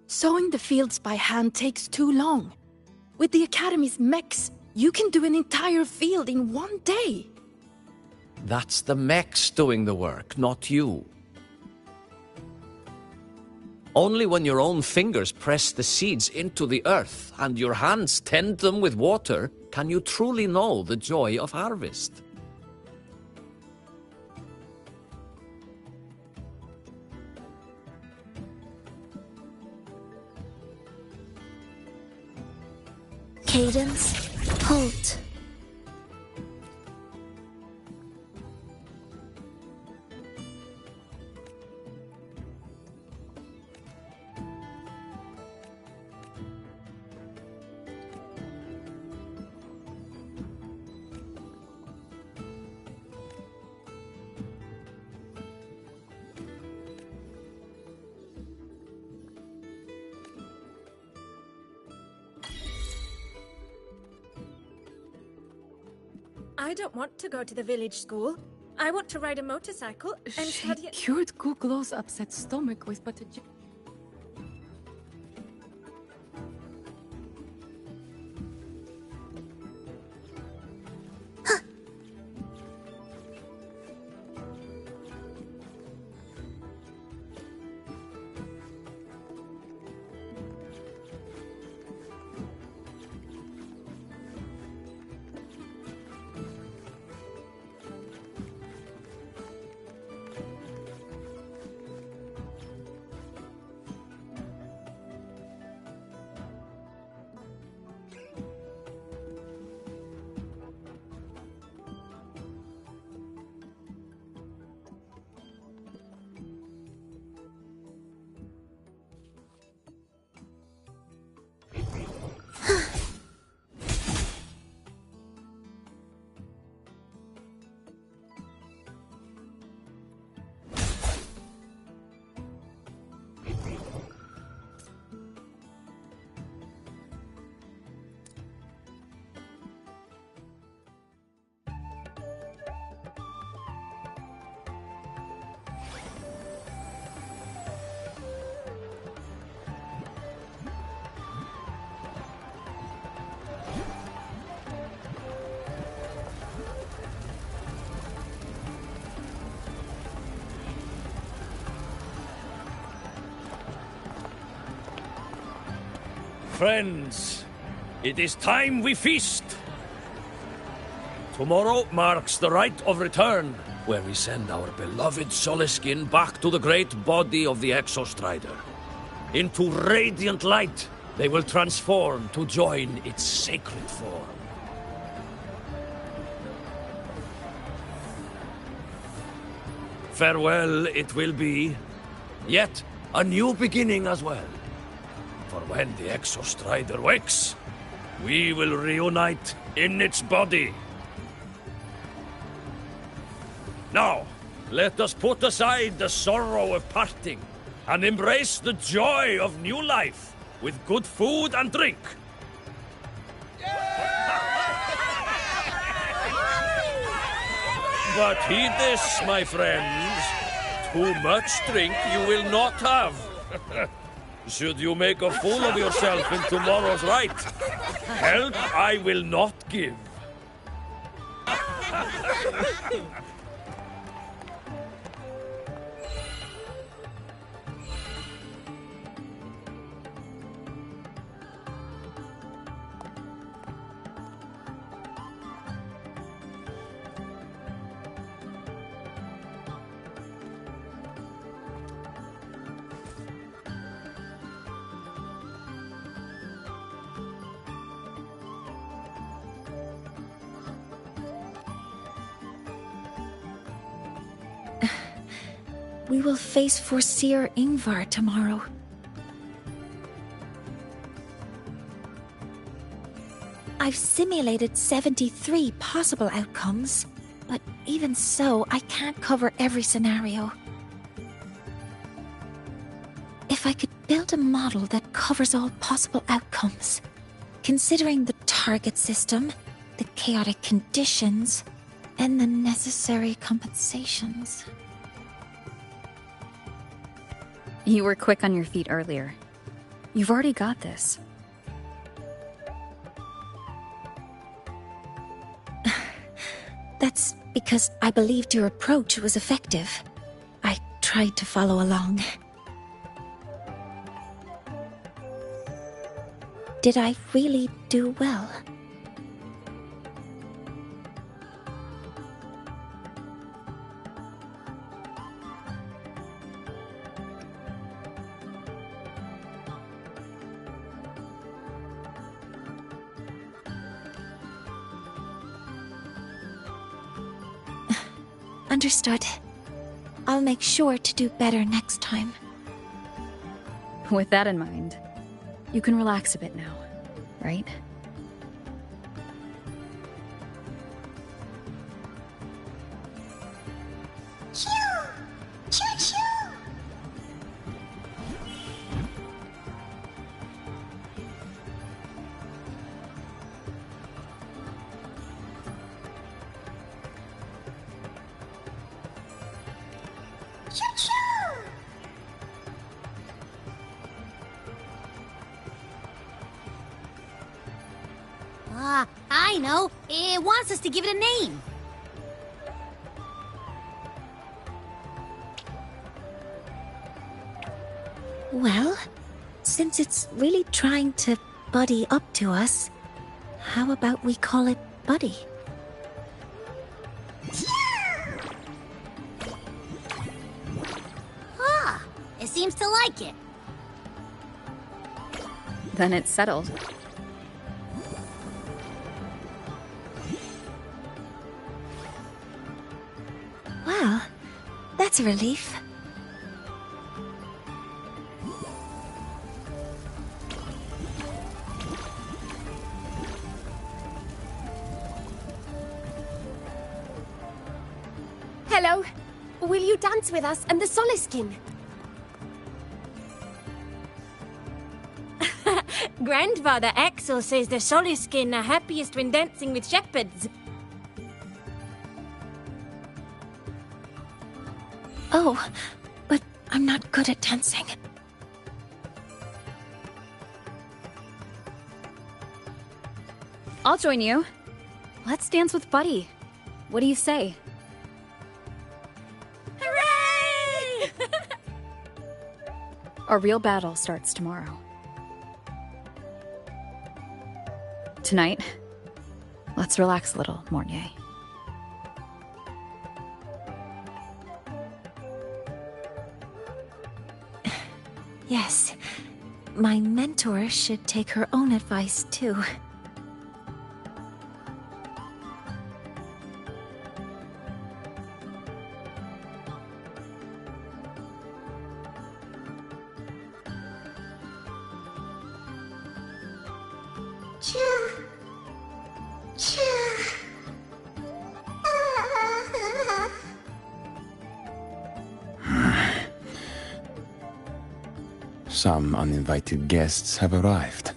Sowing the fields by hand takes too long. With the Academy's mechs, you can do an entire field in one day. That's the mechs doing the work, not you. Only when your own fingers press the seeds into the earth and your hands tend them with water can you truly know the joy of harvest. Cadence, halt. I don't want to go to the village school. I want to ride a motorcycle and study at... She cured Guglo's upset stomach with but a... Friends, it is time we feast. Tomorrow marks the rite of return, where we send our beloved Soliskin back to the great body of the Exostrider. Into radiant light, they will transform to join its sacred form. Farewell it will be, yet a new beginning as well. For when the Exostrider wakes, we will reunite in its body. Now, let us put aside the sorrow of parting and embrace the joy of new life with good food and drink. But heed this, my friends. Too much drink you will not have. Should you make a fool of yourself in tomorrow's rite, help I will not give. we will face Forseer Ingvar tomorrow. I've simulated 73 possible outcomes, but even so, I can't cover every scenario. If I could build a model that covers all possible outcomes, considering the target system, the chaotic conditions, and the necessary compensations. You were quick on your feet earlier. You've already got this. That's because I believed your approach was effective. I tried to follow along. Did I really do well? Understood. I'll make sure to do better next time. With that in mind, you can relax a bit now, right? I know. It wants us to give it a name. Well, since it's really trying to buddy up to us, how about we call it Buddy? Ah, it seems to like it. Then it's settled. Well, that's a relief. Hello. Will you dance with us and the Soliskin? Grandfather Axel says the Soliskin are happiest when dancing with shepherds. Oh, but I'm not good at dancing. I'll join you. Let's dance with Buddy. What do you say? Hooray! Our real battle starts tomorrow. Tonight, let's relax a little, Mornier. Yes, my mentor should take her own advice too. Some uninvited guests have arrived.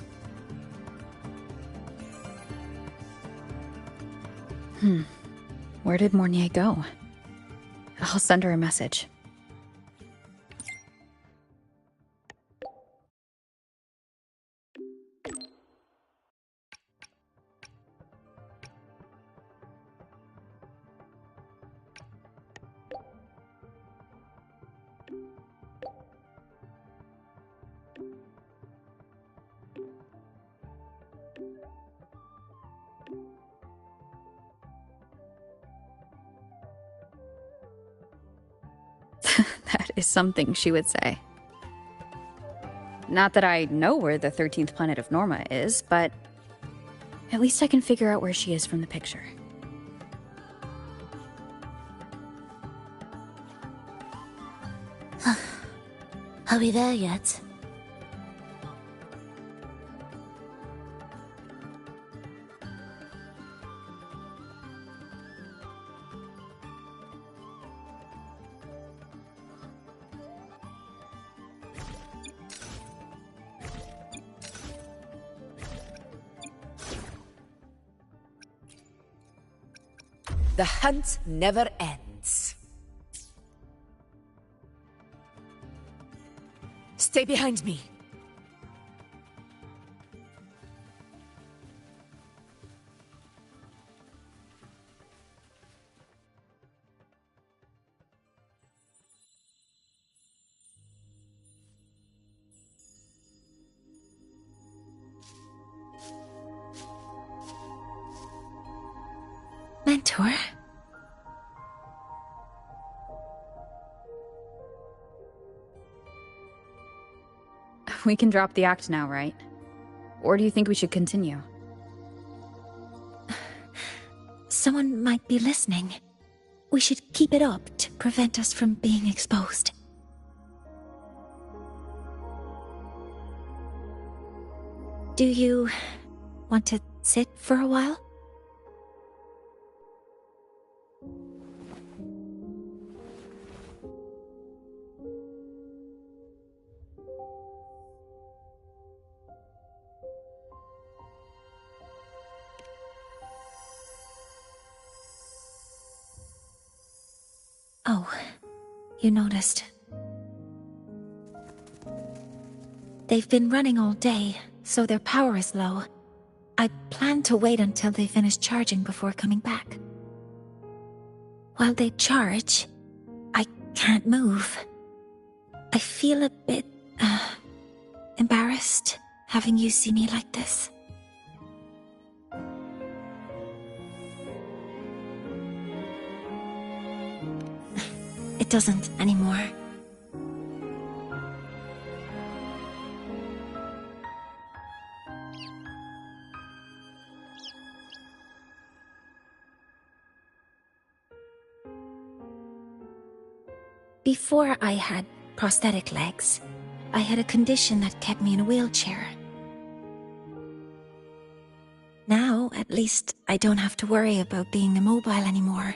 Where did Mornier go? I'll send her a message. That is something she would say. Not that I know where the 13th planet of Norma is, but at least I can figure out where she is from the picture. Are we there yet? The hunt never ends. Stay behind me. Mentor? We can drop the act now, right? Or do you think we should continue? Someone might be listening. We should keep it up to prevent us from being exposed. Do you want to sit for a while? Oh, you noticed. They've been running all day, so their power is low. I plan to wait until they finish charging before coming back. While they charge, I can't move. I feel a bit, embarrassed having you see me like this. It doesn't anymore. Before I had prosthetic legs, I had a condition that kept me in a wheelchair. Now, at least, I don't have to worry about being immobile anymore.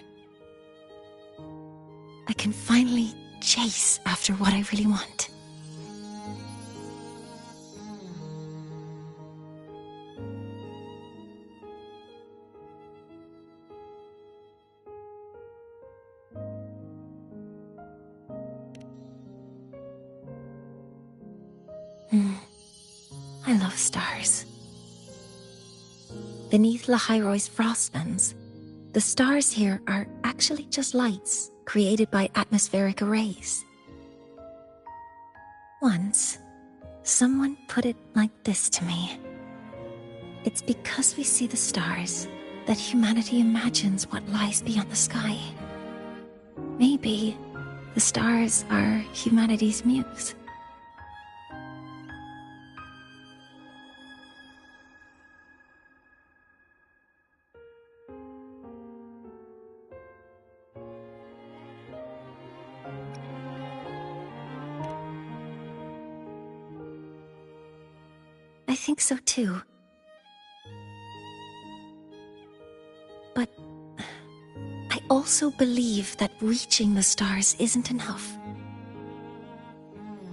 I can finally chase after what I really want. I love stars. Beneath Lahairoy's frostlands, the stars here are actually just lights created by atmospheric arrays. Once, someone put it like this to me. It's because we see the stars that humanity imagines what lies beyond the sky. Maybe the stars are humanity's muse. I think so too. But I also believe that reaching the stars isn't enough.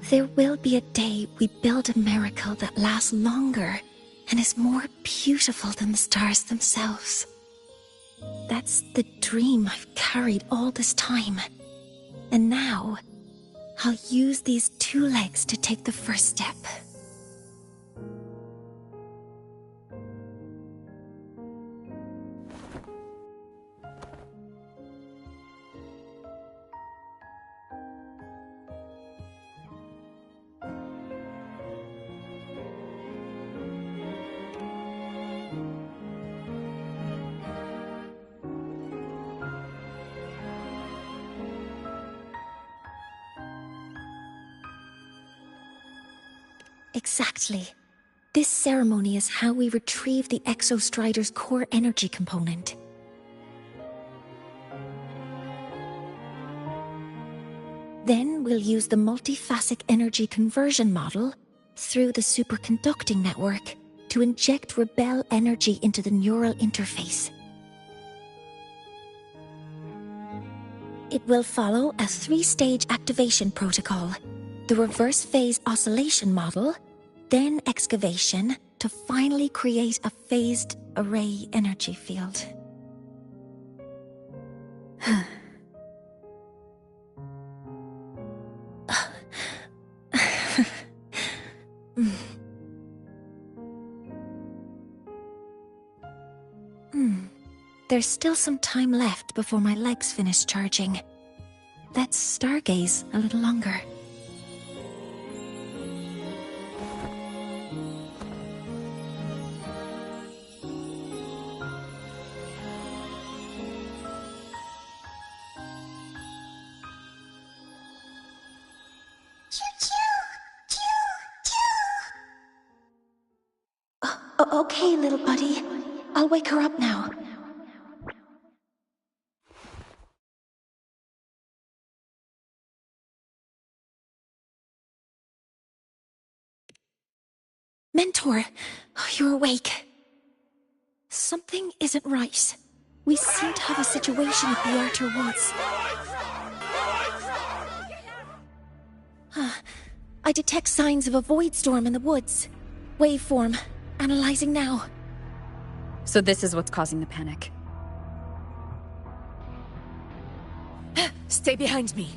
There will be a day we build a miracle that lasts longer and is more beautiful than the stars themselves. That's the dream I've carried all this time. And now, I'll use these two legs to take the first step. Exactly. This ceremony is how we retrieve the Exostrider's core energy component. Then we'll use the multiphasic energy conversion model through the superconducting network to inject rebel energy into the neural interface. It will follow a 3-stage activation protocol: the reverse phase oscillation model, then excavation, to finally create a phased array energy field. There's still some time left before my legs finish charging. Let's stargaze a little longer. Okay, little buddy. I'll wake her up now. Mentor, you're awake. Something isn't right. We seem to have a situation at the Outer Woods. I detect signs of a void storm in the woods. Waveform. Analyzing now. So this is what's causing the panic. Stay behind me.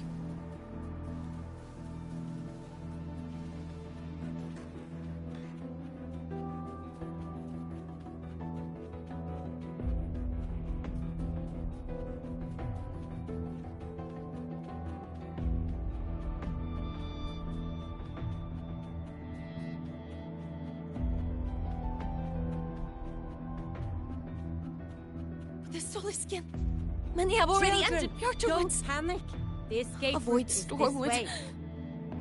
The Soliskin. Many have already entered Piotr Woods. Don't panic. The escape A void route is storm this would... way.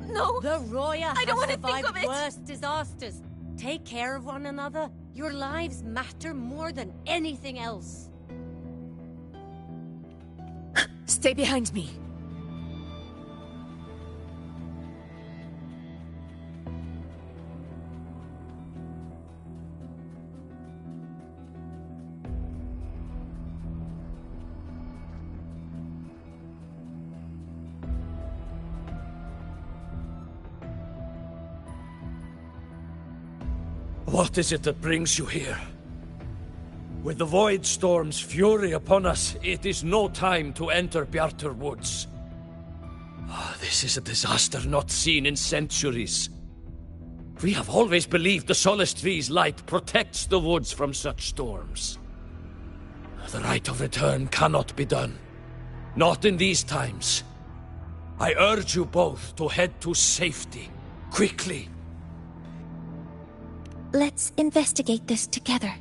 No! The Roya I don't want has to think survived of it! worse disasters. Take care of one another. Your lives matter more than anything else. Stay behind me. What is it that brings you here? With the Void Storm's fury upon us, it is no time to enter Bjartur Woods. This is a disaster not seen in centuries. We have always believed the Solace Tree's light protects the woods from such storms. The rite of return cannot be done. Not in these times. I urge you both to head to safety, quickly. Let's investigate this together.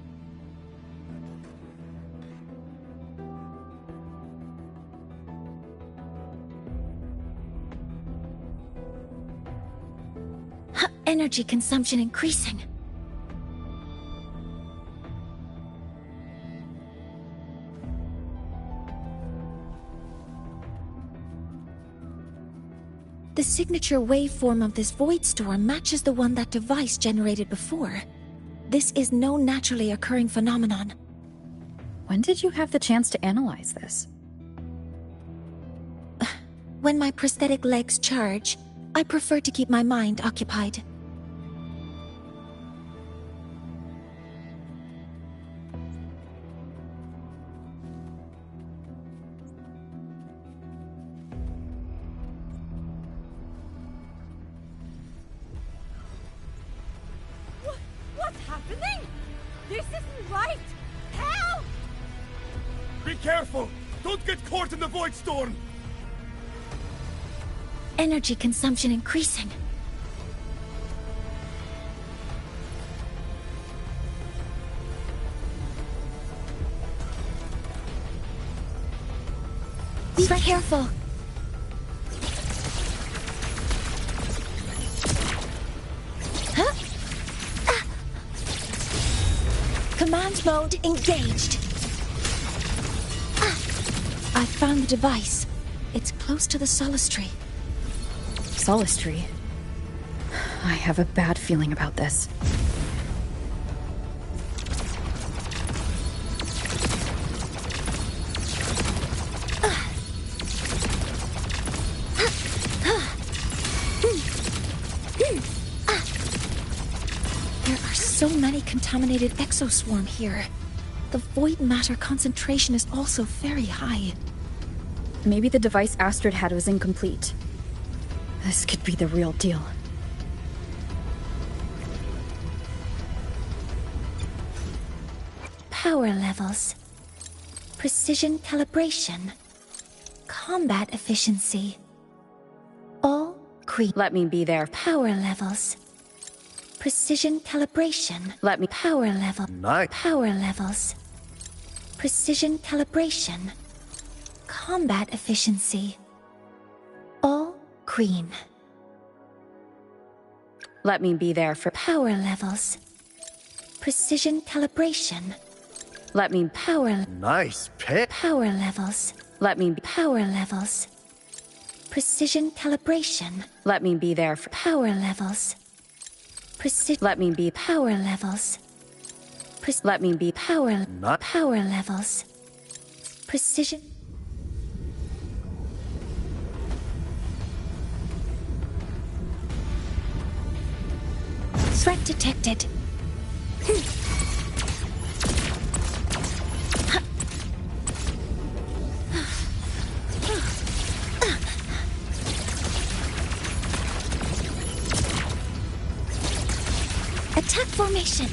Energy consumption increasing. The signature waveform of this void storm matches the one that device generated before. This is no naturally occurring phenomenon. When did you have the chance to analyze this? When my prosthetic legs charge, I prefer to keep my mind occupied. What's happening? This isn't right! Help! Be careful! Don't get caught in the void storm! Energy consumption increasing. Be careful! Huh? Ah. Command mode engaged. Ah. I found the device. It's close to the Solace Tree. Solace tree. I have a bad feeling about this. There are so many contaminated exoswarm here. The void matter concentration is also very high. Maybe the device Astrid had was incomplete. This could be the real deal. Power levels. Precision calibration. Combat efficiency. All green. Let me be there. Power levels. Precision calibration. Let me. Power level. Nice. Power levels. Precision calibration. Combat efficiency. All green. Let me be there for power levels. Precision calibration. Let me. Power. Nice pick. Power levels. Let me. Power levels. Precision calibration. Let me be there for power levels. Let me be power levels. Let me be power. Not power levels. Precision. Threat detected. Attack formation.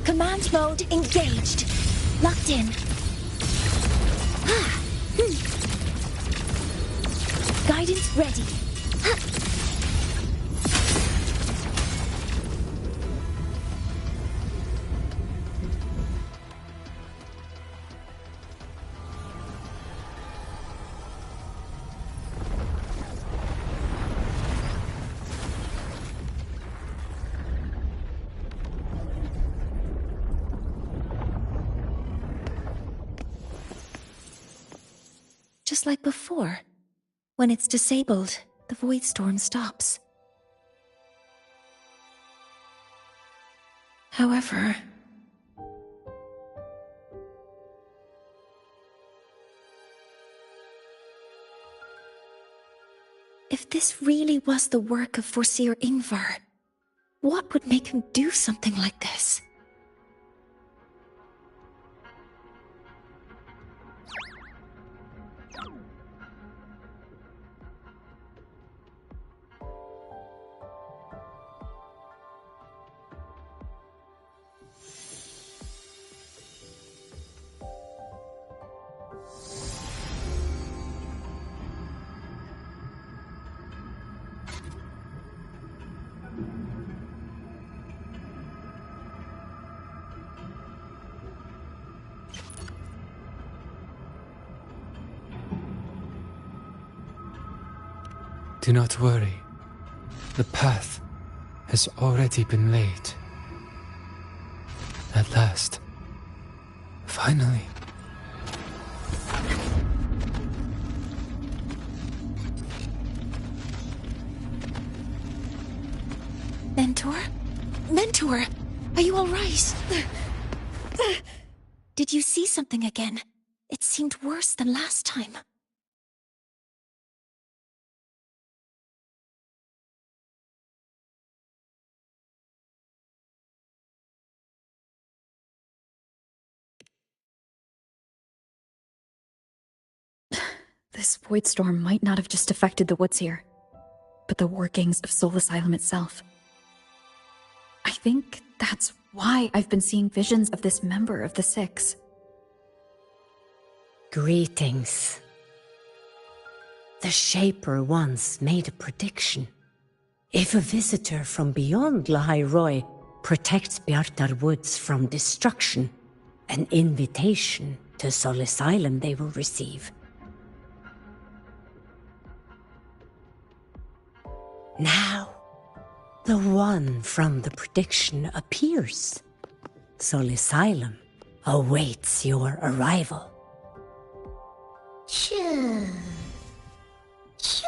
Command mode engaged. Locked in. Guidance ready. Just like before. When it's disabled, the void storm stops. However... if this really was the work of Foreseer Ingvar, what would make him do something like this? Do not worry. The path has already been laid. At last. Finally. Mentor? Mentor! Are you alright? Did you see something again? It seemed worse than last time. This void storm might not have just affected the woods here, but the workings of Soul Asylum itself. I think that's why I've been seeing visions of this member of the Six. Greetings. The Shaper once made a prediction. If a visitor from beyond Lahai protects Bjartar Woods from destruction, an invitation to Soul Asylum they will receive. Now, the one from the prediction appears. Soul Asylum awaits your arrival. Choo. Choo.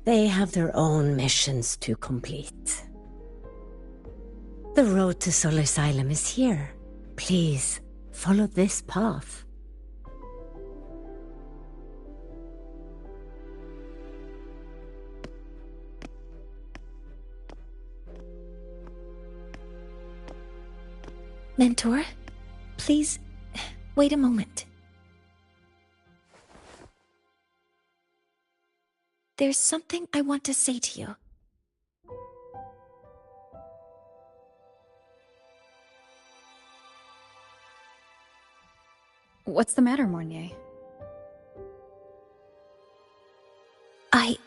They have their own missions to complete. The road to Solar Asylum is here. Please, follow this path. Mentor, please, wait a moment. There's something I want to say to you. What's the matter, Mornier? I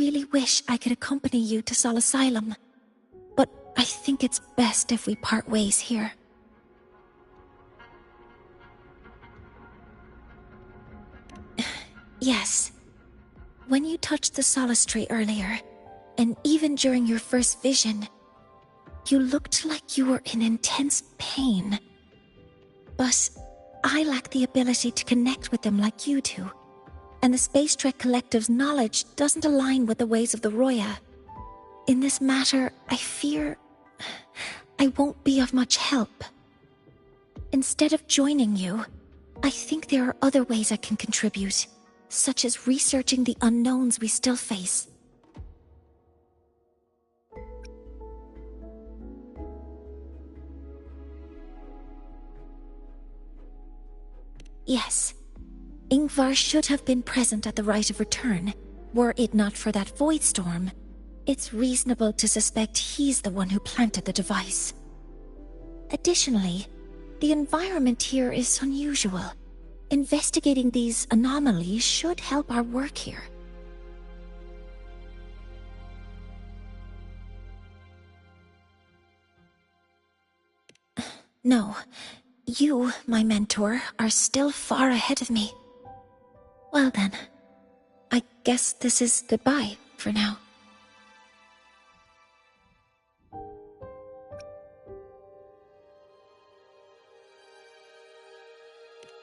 really wish I could accompany you to Sol Asylum, but I think it's best if we part ways here. Yes. When you touched the Solace Tree earlier, and even during your first vision, you looked like you were in intense pain. But I lack the ability to connect with them like you do, and the Space Trek Collective's knowledge doesn't align with the ways of the Roya. In this matter, I fear I won't be of much help. Instead of joining you, I think there are other ways I can contribute, such as researching the unknowns we still face. Yes, Ingvar should have been present at the rite of return. Were it not for that void storm, it's reasonable to suspect he's the one who planted the device. Additionally, the environment here is unusual. Investigating these anomalies should help our work here. No. You, my mentor, are still far ahead of me. Well then, I guess this is goodbye for now.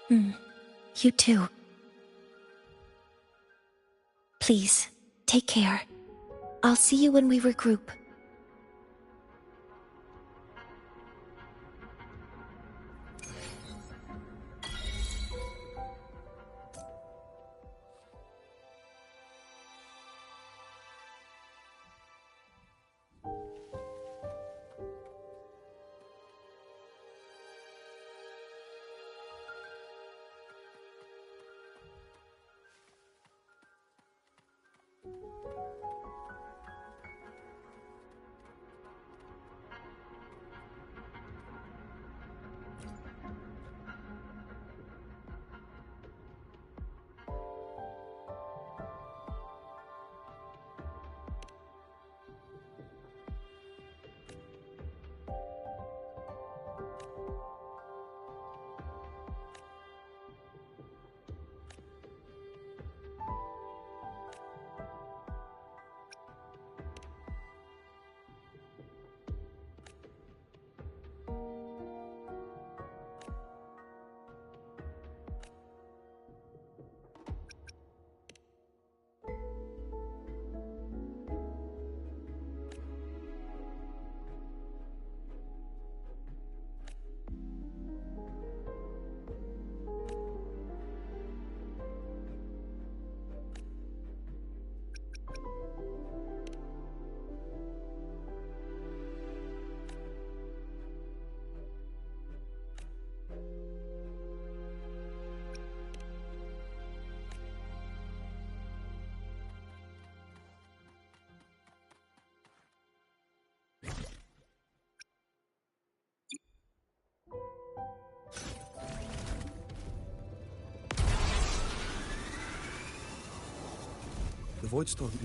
You too. Please, take care. I'll see you when we regroup.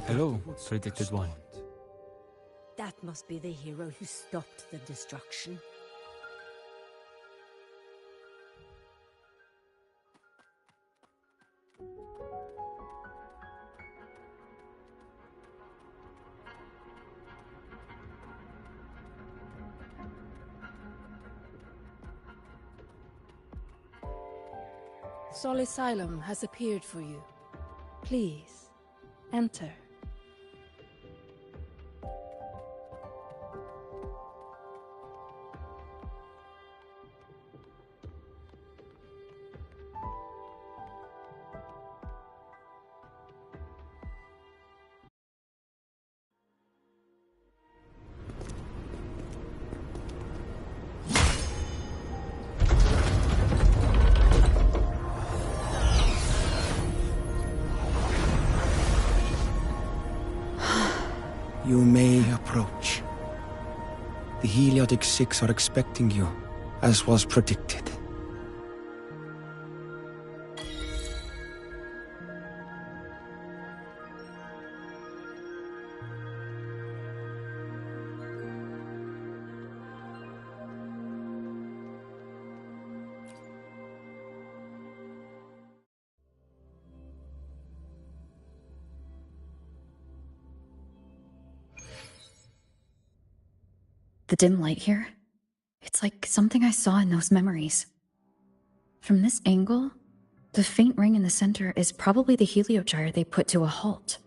Hello, predicted one. That must be the hero who stopped the destruction. Sol Asylum has appeared for you. Please, enter. You may approach. The Heliotic Six are expecting you, as was predicted. The dim light here? It's like something I saw in those memories. From this angle, the faint ring in the center is probably the heliogyre they put to a halt.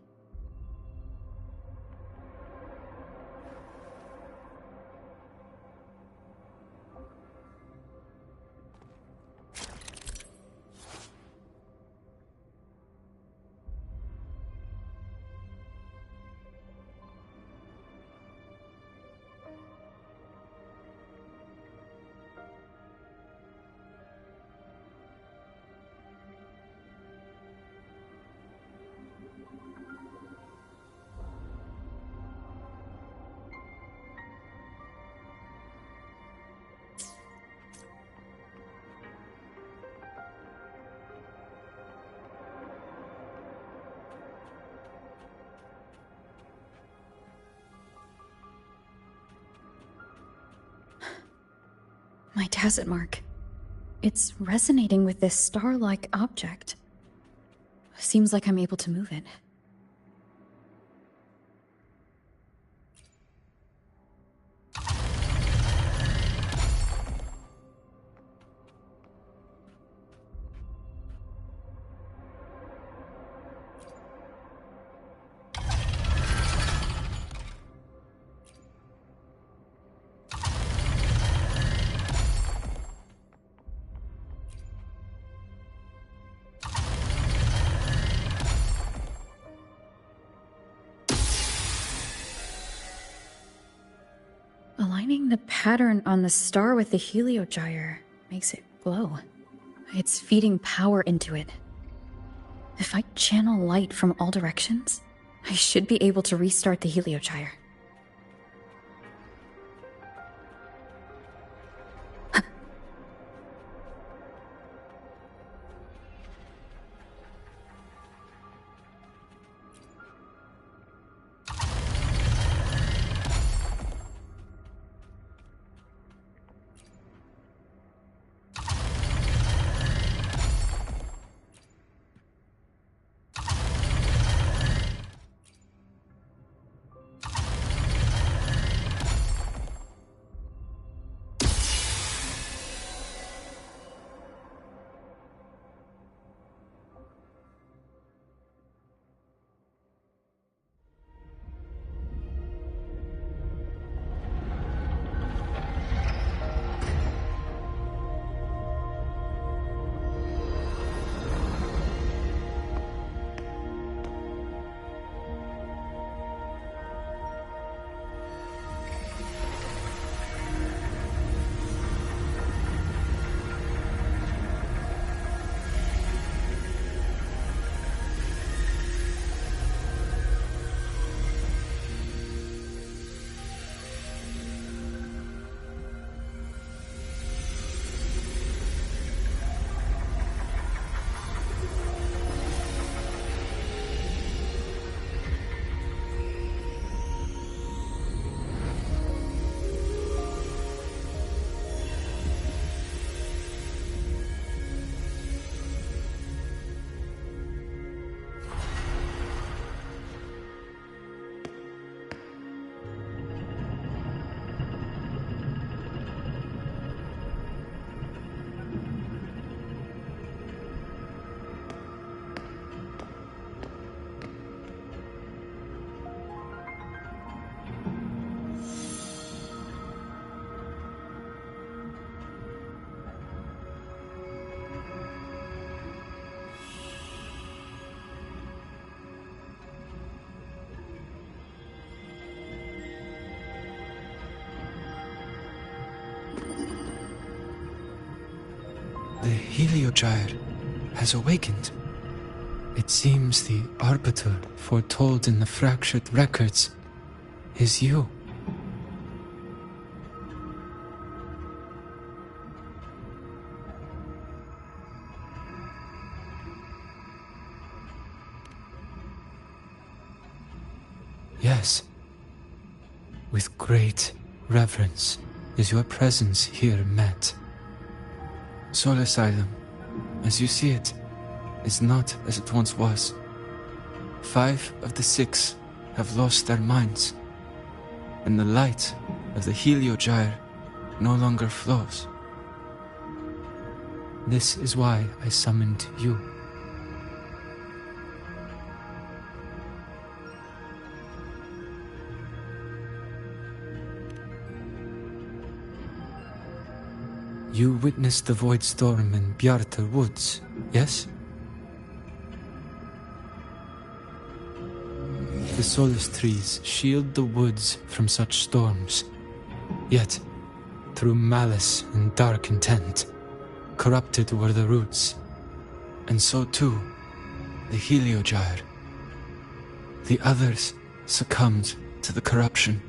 My tacit mark. It's resonating with this star-like object. Seems like I'm able to move it. Aligning the pattern on the star with the heliogyre makes it glow. It's feeding power into it. If I channel light from all directions, I should be able to restart the heliogyre. The Heliogyre has awakened. It seems the arbiter foretold in the fractured records is you. Yes. With great reverence is your presence here met. Soul Asylum, as you see it, is not as it once was. 5 of the 6 have lost their minds, and the light of the Heliogyre no longer flows. This is why I summoned you. You witnessed the void storm in Bjartar Woods, yes? The solace trees shield the woods from such storms. Yet, through malice and dark intent, corrupted were the roots. And so too, the Heliogyre. The others succumbed to the corruption.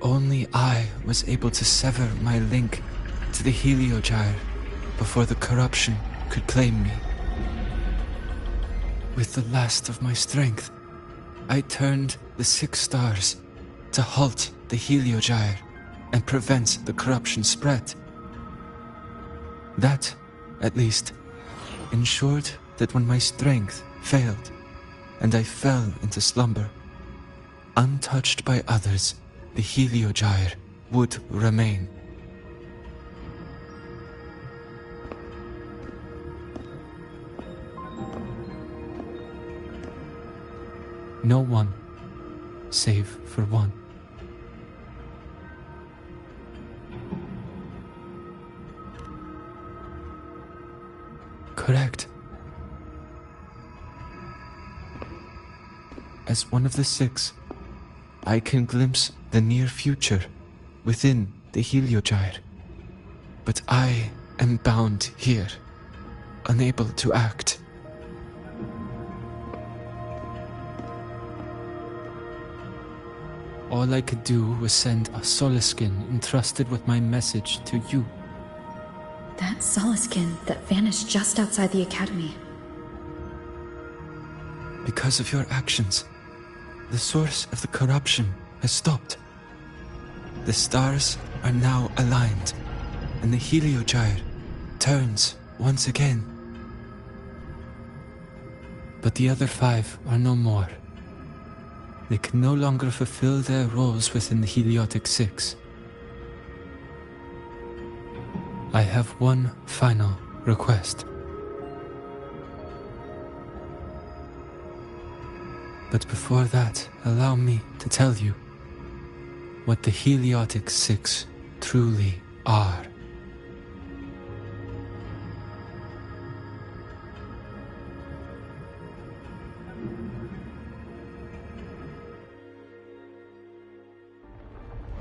Only I was able to sever my link to the Heliogyre before the corruption could claim me. With the last of my strength, I turned the 6 stars to halt the Heliogyre and prevent the corruption spread. That, at least, ensured that when my strength failed and I fell into slumber, untouched by others, the Heliogyre would remain. No one, save for one. Correct. As one of the 6, I can glimpse the near future within the Heliogyre. But I am bound here, unable to act. All I could do was send a Soliskin entrusted with my message to you. That Soliskin that vanished just outside the academy. Because of your actions, the source of the corruption has stopped. The stars are now aligned, and the Heliogyre turns once again. But the other 5 are no more. They can no longer fulfill their roles within the Heliotic 6. I have one final request. But before that, allow me to tell you what the Heliotic 6 truly are.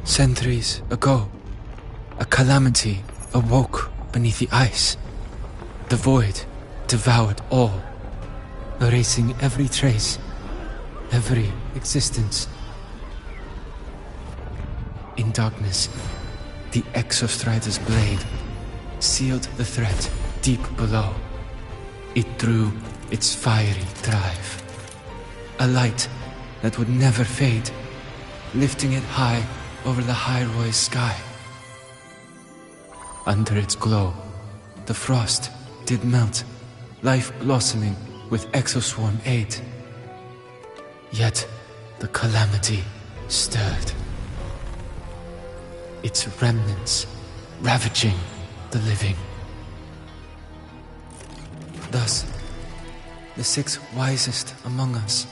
Centuries ago, a calamity awoke beneath the ice. The void devoured all, erasing every trace, every existence. In darkness, the Exostrider's blade sealed the threat deep below. It drew its fiery drive, a light that would never fade, lifting it high over the High-Roy sky. Under its glow, the frost did melt, life blossoming with Exoswarm aid. Yet the calamity stirred, its remnants ravaging the living. Thus, the 6 wisest among us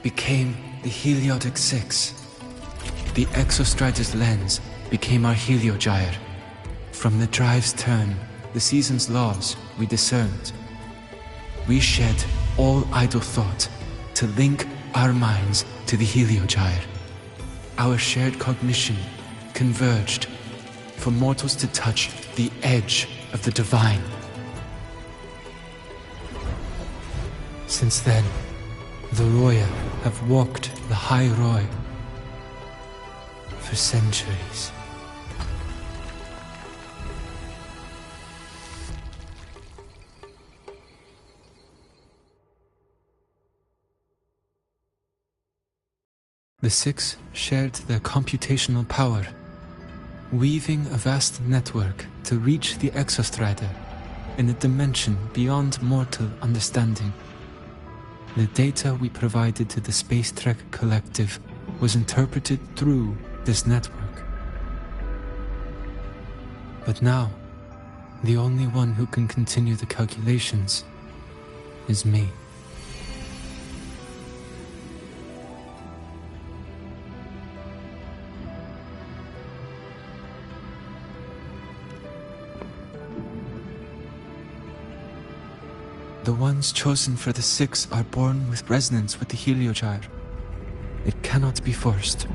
became the Heliotic 6. The Exostrider's lens became our Heliogyre. From the drive's turn, the season's laws we discerned. We shed all idle thought to link our minds to the Heliogyre. Our shared cognition converged for mortals to touch the edge of the divine. Since then, the Roya have walked the High Roy for centuries. The Six shared their computational power, weaving a vast network to reach the Exostrider in a dimension beyond mortal understanding. The data we provided to the Space Trek Collective was interpreted through this network. But now, the only one who can continue the calculations is me. The ones chosen for the Six are born with resonance with the Heliogyre. It cannot be forced.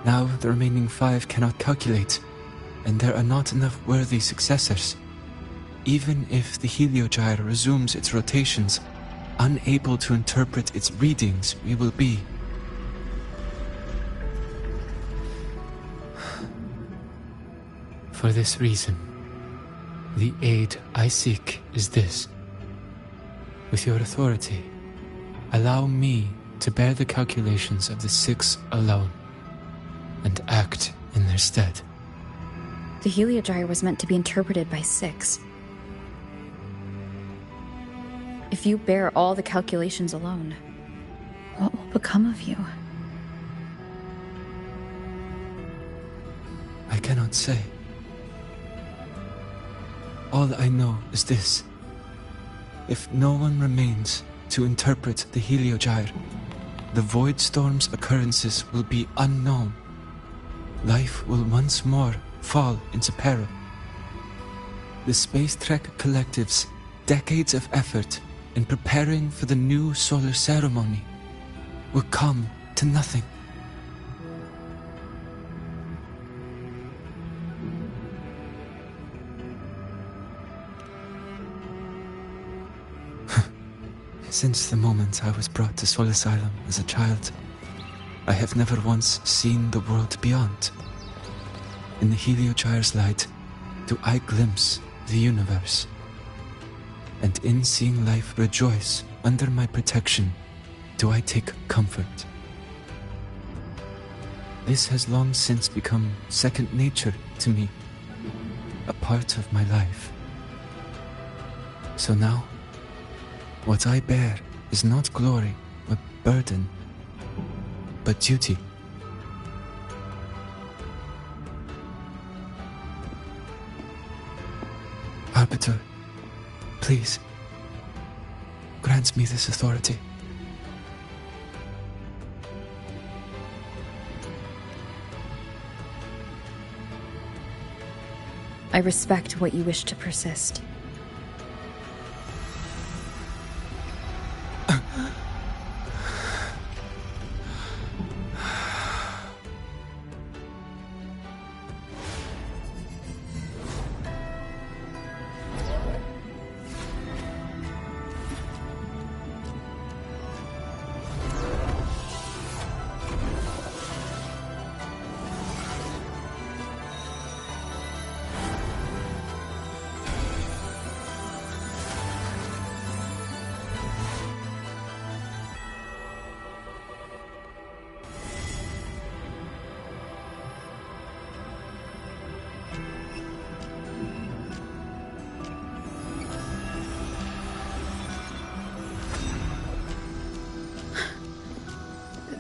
Now the remaining 5 cannot calculate, and there are not enough worthy successors. Even if the Heliogyre resumes its rotations, unable to interpret its readings, we will be. For this reason, the aid I seek is this. With your authority, allow me to bear the calculations of the Six alone, and act in their stead. The Heliogyre was meant to be interpreted by Six. If you bear all the calculations alone, what will become of you? I cannot say. All I know is this. If no one remains to interpret the Heliogyre, the Void Storm's occurrences will be unknown. Life will once more fall into peril. The Space Trek Collective's decades of effort in preparing for the new solar ceremony will come to nothing. Since the moment I was brought to Soul Asylum as a child, I have never once seen the world beyond. In the Heliogyre's light, do I glimpse the universe. And in seeing life rejoice under my protection, do I take comfort. This has long since become second nature to me, a part of my life. So now, what I bear is not glory or burden, but duty. Arbiter, please, grant me this authority. I respect what you wish to persist.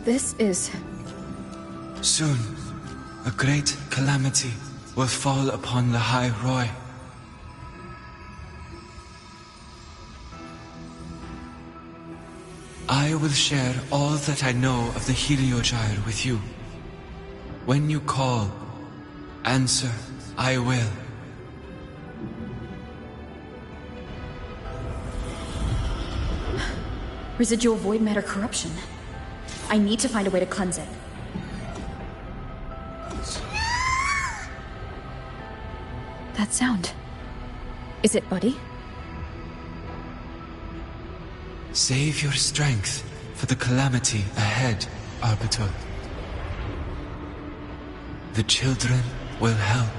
This is... Soon, a great calamity will fall upon the High Roy. I will share all that I know of the Heliogyre with you. When you call, answer, I will. Residual void matter corruption. I need to find a way to cleanse it. that sound? Is it Buddy? Save your strength for the calamity ahead, Arbiter. The children will help.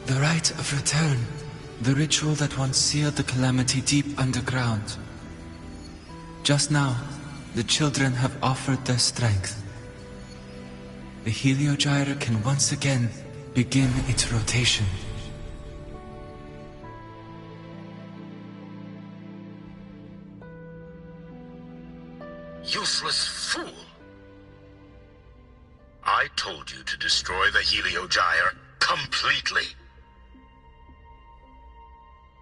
The rite of return. The ritual that once sealed the calamity deep underground. Just now, the children have offered their strength. The Heliogyre can once again begin its rotation. Useless fool! I told you to destroy the Heliogyre completely.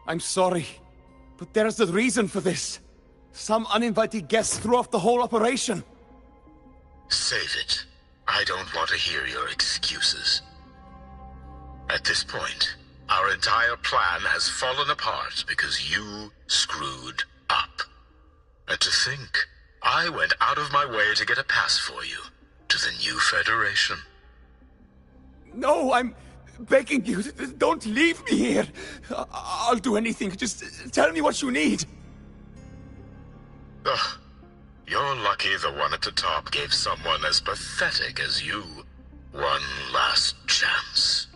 I'm sorry, but there's a reason for this. Some uninvited guests threw off the whole operation. Save it. I don't want to hear your excuses. At this point, our entire plan has fallen apart because you screwed up. And to think, I went out of my way to get a pass for you to the new Federation. No, I'm begging you, don't leave me here. I'll do anything, just tell me what you need. Ugh. You're lucky the one at the top gave someone as pathetic as you one last chance.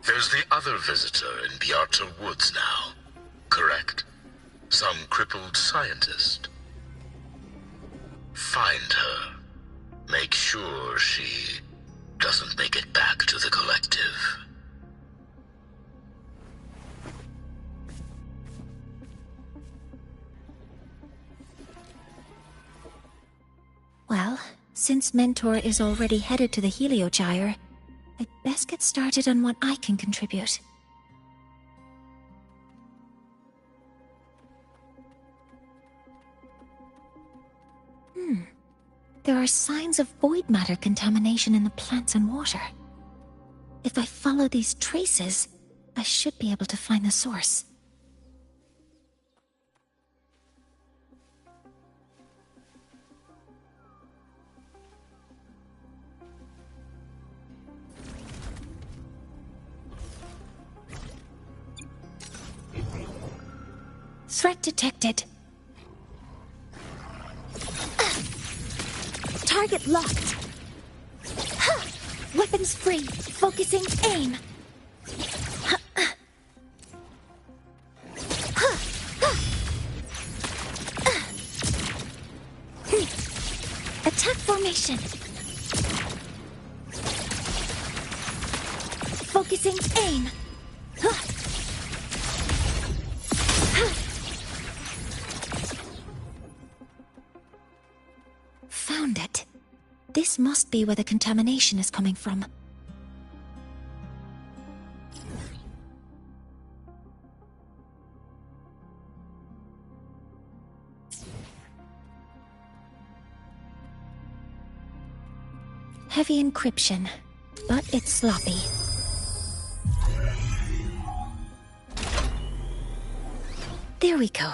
There's the other visitor in Bjartar Woods now, correct? Some crippled scientist. Find her. Make sure she doesn't make it back to the collective. Well, since Mentor is already headed to the Heliogyre, I'd best get started on what I can contribute. There are signs of void matter contamination in the plants and water. If I follow these traces, I should be able to find the source. Threat detected. Target locked. Weapons free. Focusing aim. Attack formation. Focusing aim. Found it. This must be where the contamination is coming from. Heavy encryption, but it's sloppy. There we go.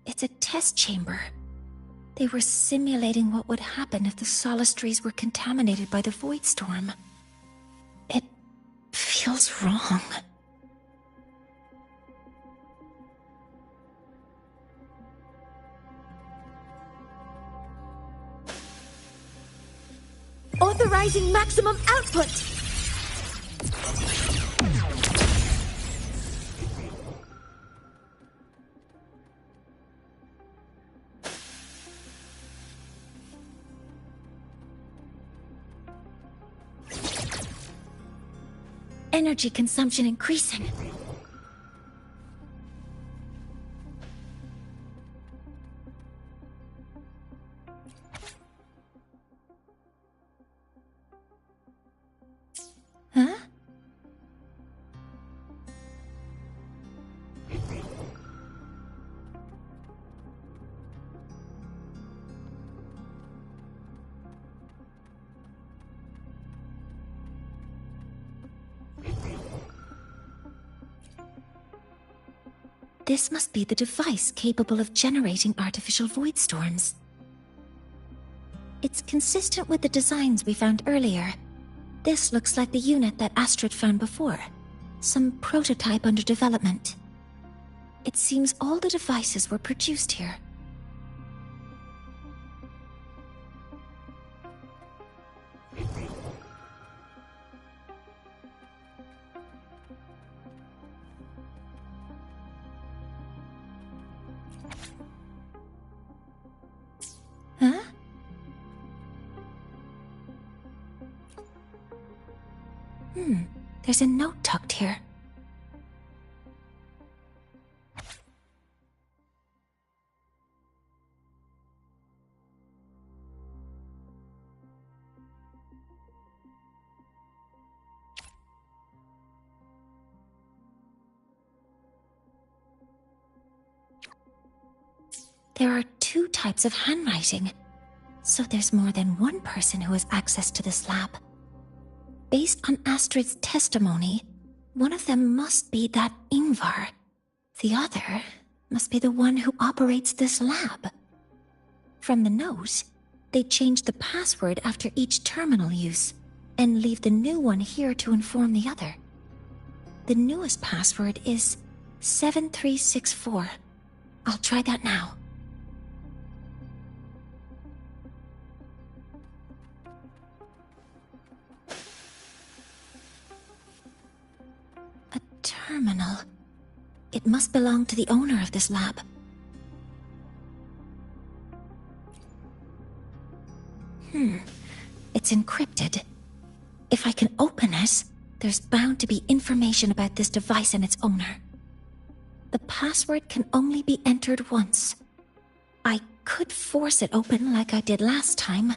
It's a test chamber. They were simulating what would happen if the Solace trees were contaminated by the Void Storm. It feels wrong. Authorizing maximum output! Energy consumption increasing. Huh? This must be the device capable of generating artificial void storms. It's consistent with the designs we found earlier. This looks like the unit that Astrid found before. Some prototype under development. It seems all the devices were produced here. Huh? There's a note tucked here. There are 2 types of handwriting, so there's more than one person who has access to this lab. Based on Astrid's testimony, one of them must be that Ingvar. The other must be the one who operates this lab. From the note, they change the password after each terminal use, and leave the new one here to inform the other. The newest password is 7364. I'll try that now. A terminal. It must belong to the owner of this lab. It's encrypted. If I can open it, there's bound to be information about this device and its owner. The password can only be entered once. I could force it open like I did last time,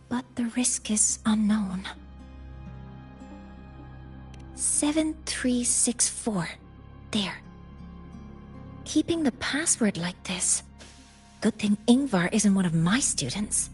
but the risk is unknown. 7364. There. Keeping the password like this. Good thing Ingvar isn't one of my students.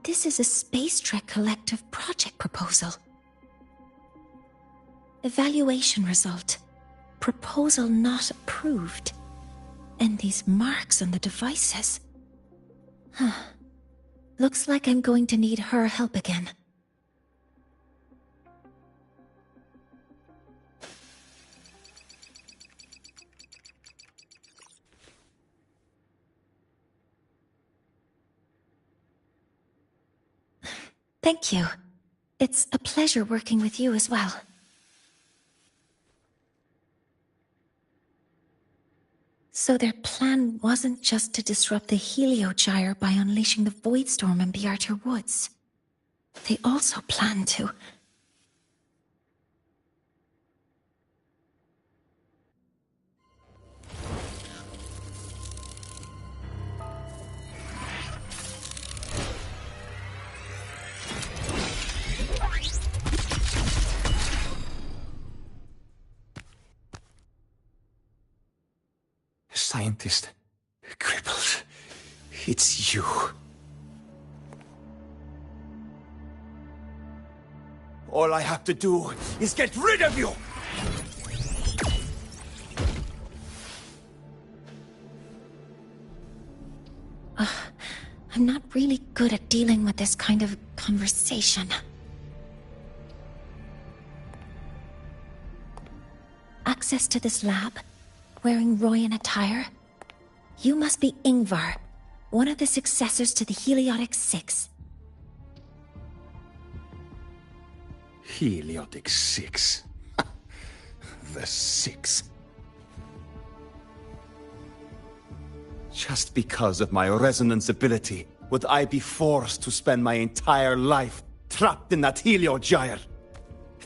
This is a Space Trek Collective project proposal. Evaluation result. Proposal not approved. And these marks on the devices. Looks like I'm going to need her help again. Thank you. It's a pleasure working with you as well. So their plan wasn't just to disrupt the Heliogyre by unleashing the Void Storm in Bjartar Woods. They also plan to... Scientist. Crippled. It's you. All I have to do is get rid of you! I'm not really good at dealing with this kind of conversation. Access to this lab? Wearing Royan attire? You must be Ingvar, one of the successors to the Heliotic Six. Heliotic Six. The Six. Just because of my resonance ability, would I be forced to spend my entire life trapped in that Heliogyre?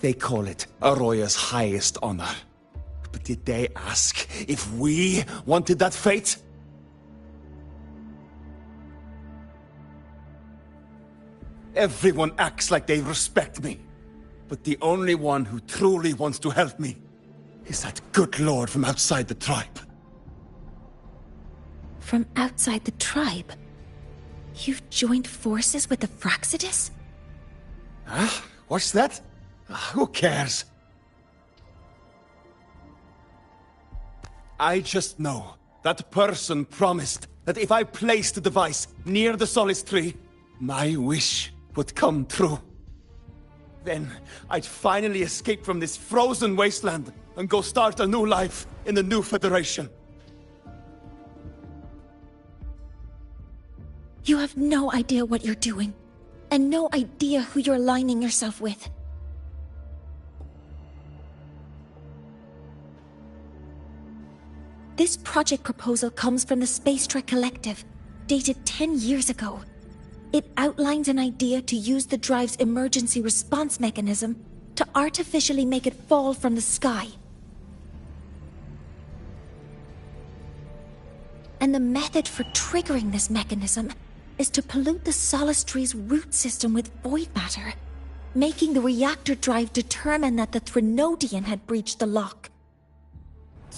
They call it Aroya's highest honor. But did they ask if we wanted that fate? Everyone acts like they respect me. But the only one who truly wants to help me is that good lord from outside the tribe. From outside the tribe? You've joined forces with the Fraxidus? Huh? What's that? Who cares? I just know that person promised that if I placed the device near the Solace Tree, my wish would come true. Then I'd finally escape from this frozen wasteland and go start a new life in the new Federation. You have no idea what you're doing, and no idea who you're aligning yourself with. This project proposal comes from the Space Trek Collective, dated 10 years ago. It outlines an idea to use the drive's emergency response mechanism to artificially make it fall from the sky. And the method for triggering this mechanism is to pollute the Solace Tree's root system with void matter, making the reactor drive determine that the Threnodian had breached the lock.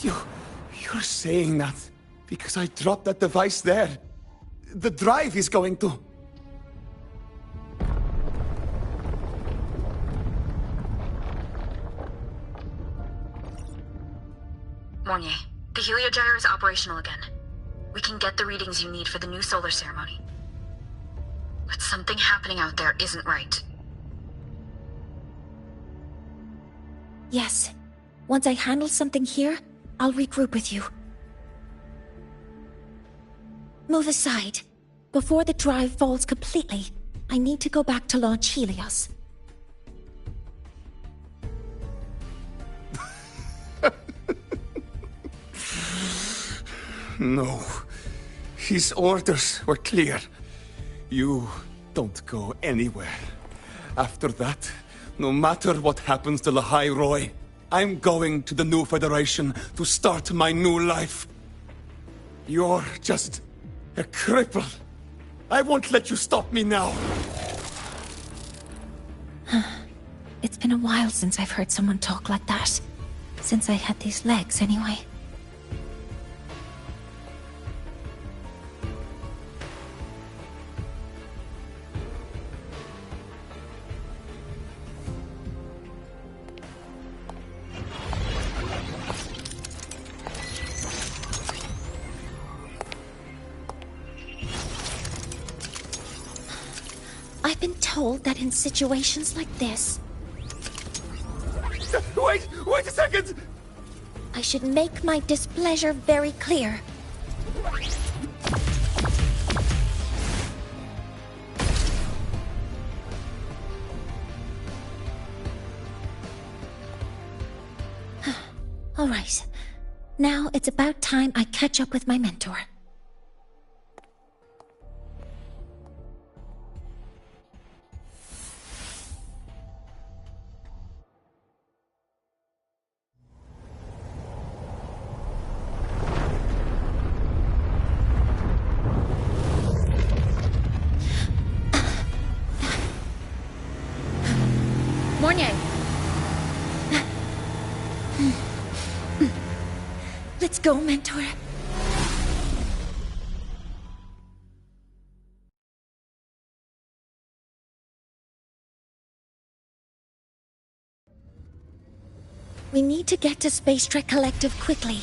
You're saying that because I dropped that device there. The drive is going to... Mornier, the Heliogyre is operational again. We can get the readings you need for the new solar ceremony. But something happening out there isn't right. Yes. Once I handle something here, I'll regroup with you. Move aside. Before the drive falls completely, I need to go back to launch Helios. No. His orders were clear. You don't go anywhere. After that, no matter what happens to Lahai Roy, I'm going to the new Federation to start my new life. You're just a cripple. I won't let you stop me now. It's been a while since I've heard someone talk like that. Since I had these legs, anyway. I've been told that in situations like this... Wait a second! I should make my displeasure very clear. All right. Now it's about time I catch up with my mentor. Let's go, Mentor. We need to get to Space Trek Collective quickly.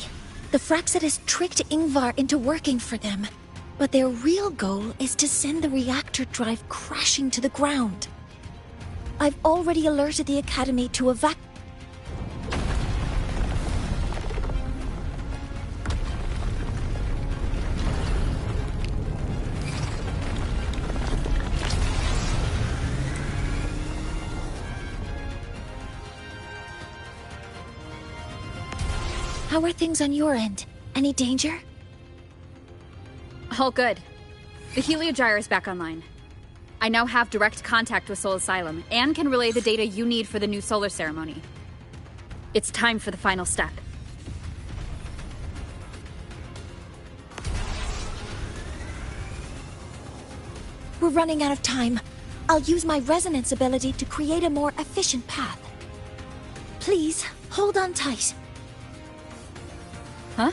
The Fraxidus tricked Ingvar into working for them, but their real goal is to send the reactor drive crashing to the ground. I've already alerted the Academy to evacuate. How are things on your end? Any danger? All good. The Heliogyre is back online. I now have direct contact with Soul Asylum and can relay the data you need for the new solar ceremony. It's time for the final step. We're running out of time. I'll use my resonance ability to create a more efficient path. Please, hold on tight. Huh?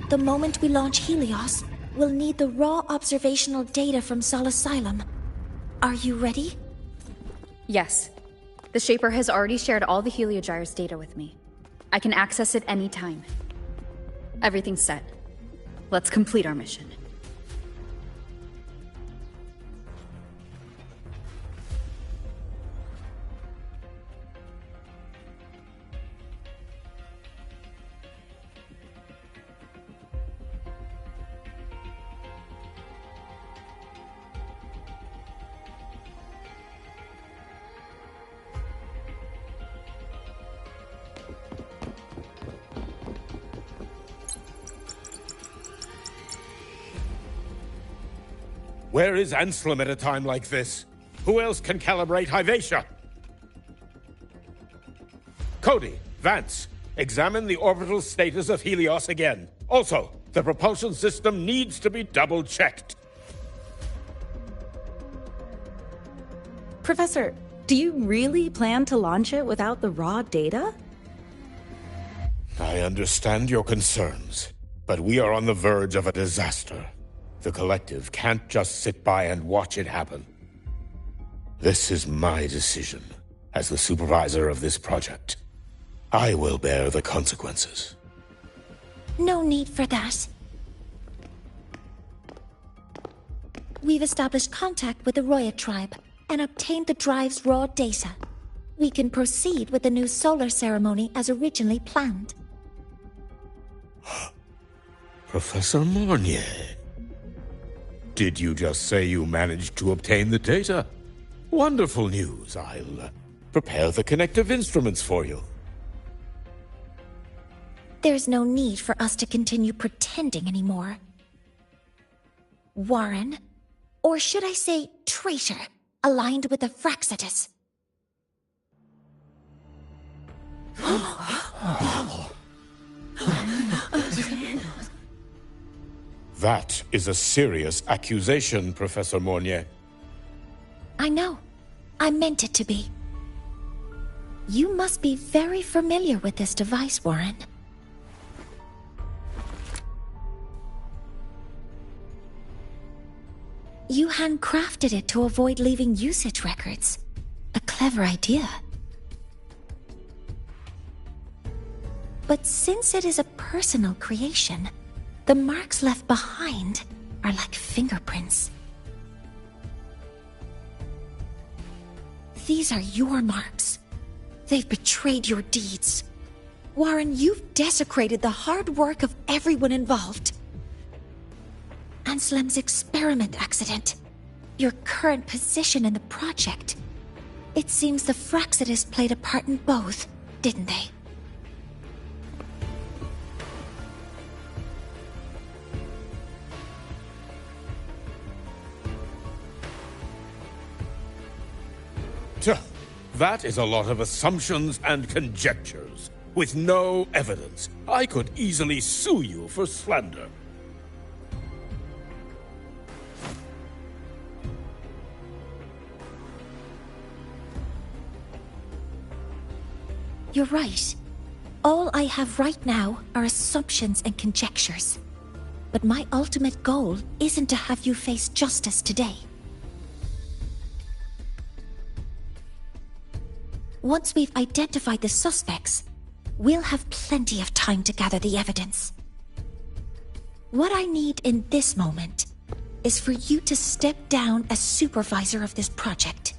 The moment we launch Helios, we'll need the raw observational data from Sol Asylum. Are you ready? Yes. The Shaper has already shared all the Heliogyre's data with me. I can access it any time. Everything's set. Let's complete our mission. Where is Anselm at a time like this? Who else can calibrate Hyvatia? Cody, Vance, examine the orbital status of Helios again. Also, the propulsion system needs to be double-checked. Professor, do you really plan to launch it without the raw data? I understand your concerns, but we are on the verge of a disaster. The Collective can't just sit by and watch it happen. This is my decision, as the supervisor of this project. I will bear the consequences. No need for that. We've established contact with the Roya tribe and obtained the drive's raw data. We can proceed with the new solar ceremony as originally planned. Professor Mornier, did you just say you managed to obtain the data? Wonderful news. I'll prepare the connective instruments for you. There's no need for us to continue pretending anymore. Warren, or should I say traitor, aligned with the Fraxidus. That is a serious accusation, Professor Mornier. I know. I meant it to be. You must be very familiar with this device, Warren. You handcrafted it to avoid leaving usage records. A clever idea. But since it is a personal creation, the marks left behind are like fingerprints. These are your marks. They've betrayed your deeds. Warren, you've desecrated the hard work of everyone involved. Anslem's experiment accident. Your current position in the project. It seems the Fraxidus played a part in both, didn't they? Tuh, that is a lot of assumptions and conjectures, with no evidence. I could easily sue you for slander. You're right. All I have right now are assumptions and conjectures. But my ultimate goal isn't to have you face justice today. Once we've identified the suspects, we'll have plenty of time to gather the evidence. What I need in this moment is for you to step down as supervisor of this project.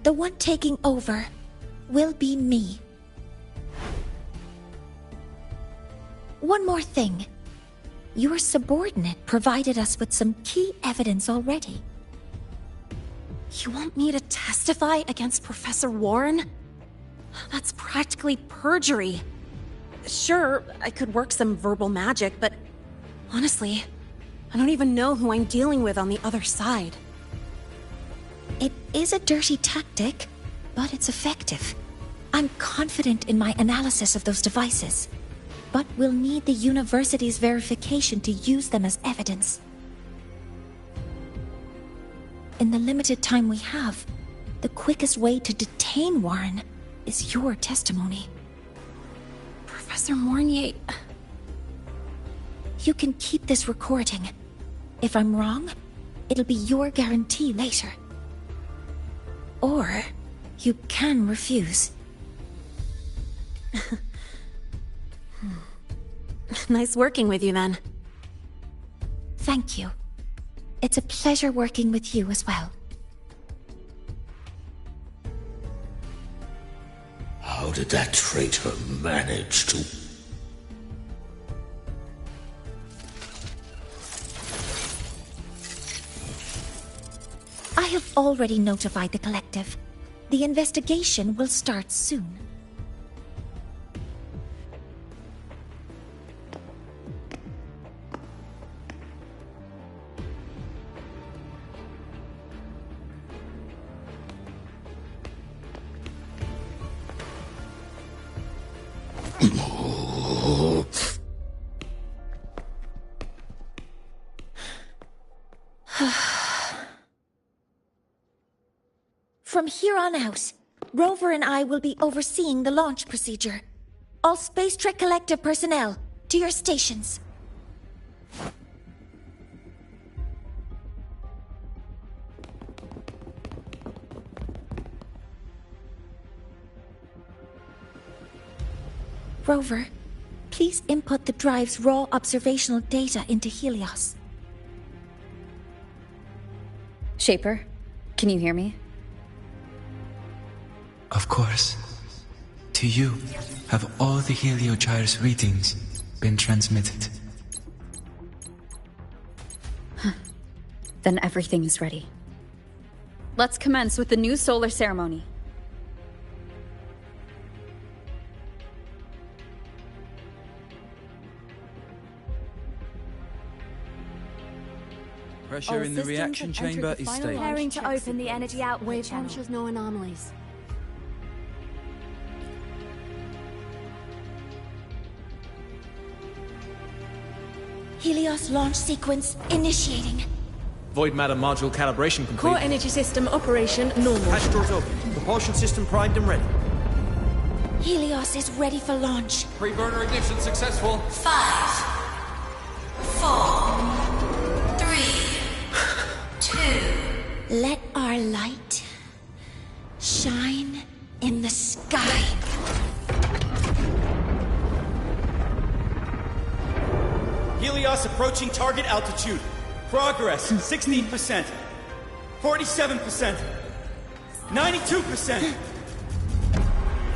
The one taking over will be me. One more thing. Your subordinate provided us with some key evidence already. You want me to testify against Professor Warren? That's practically perjury. Sure, I could work some verbal magic, but honestly, I don't even know who I'm dealing with on the other side. It is a dirty tactic, but it's effective. I'm confident in my analysis of those devices, but we'll need the university's verification to use them as evidence. In the limited time we have, the quickest way to detain Warren is your testimony. Professor Mornier... You can keep this recording. If I'm wrong, it'll be your guarantee later. Or you can refuse. Nice working with you, then. Thank you. It's a pleasure working with you as well. How did that traitor manage to... I have already notified the collective. The investigation will start soon. From here on out, Rover and I will be overseeing the launch procedure. All Space Trek Collective personnel, to your stations. Rover, please input the drive's raw observational data into Helios. Shaper, can you hear me? Of course. To you, have all the Heliogyre's readings been transmitted? Then everything is ready. Let's commence with the new solar ceremony. Pressure in the reaction chamber is stable. Preparing to open the energy output channel. Shows no anomalies. Helios launch sequence initiating. Void matter module calibration complete. Core energy system operation normal. Hatch doors open. Propulsion system primed and ready. Helios is ready for launch. Pre-burner ignition successful. 5, 4, 3, 2. Let our light shine in the sky. Helios approaching target altitude. Progress, 16%. 47%. 92%.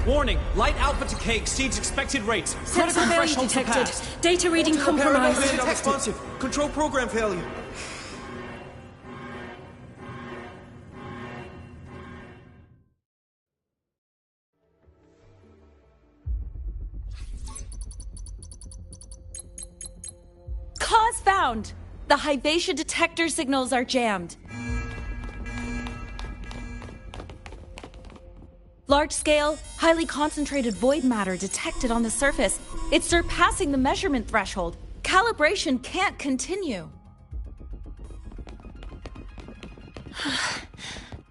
Warning, light output decay exceeds expected rates. Sensor Critical failure threshold detected. surpassed. Data reading compromised. Radar responsive. Control program failure. Cause found! The Hyvatia detector signals are jammed. Large-scale, highly concentrated void matter detected on the surface. It's surpassing the measurement threshold. Calibration can't continue.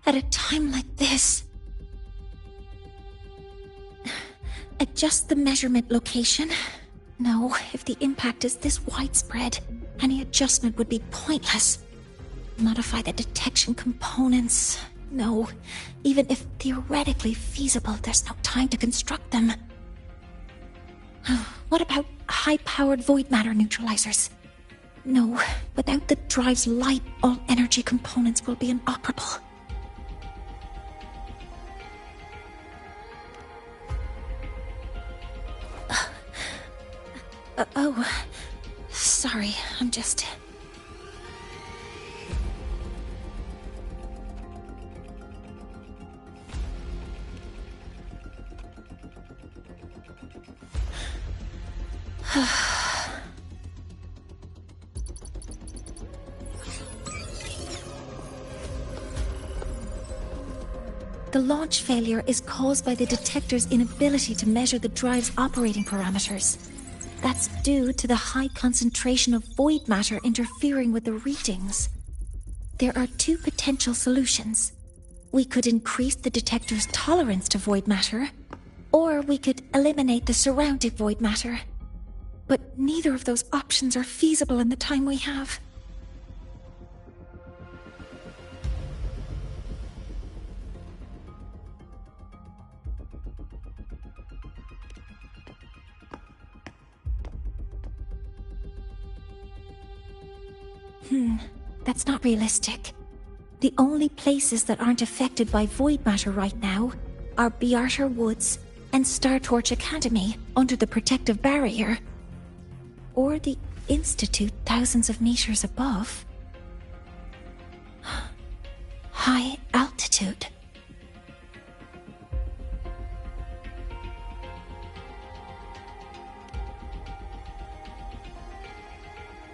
At a time like this... Adjust the measurement location. No, if the impact is this widespread, any adjustment would be pointless. Modify the detection components. No, even if theoretically feasible, there's no time to construct them. What about high-powered void matter neutralizers? No, without the drive's light, all energy components will be inoperable. Oh, sorry, I'm just... The launch failure is caused by the detector's inability to measure the drive's operating parameters. That's due to the high concentration of void matter interfering with the readings. There are two potential solutions. We could increase the detector's tolerance to void matter, or we could eliminate the surrounding void matter. But neither of those options are feasible in the time we have. That's not realistic. The only places that aren't affected by void matter right now are Bearter Woods and Star Torch Academy under the protective barrier. Or the Institute thousands of meters above. High altitude.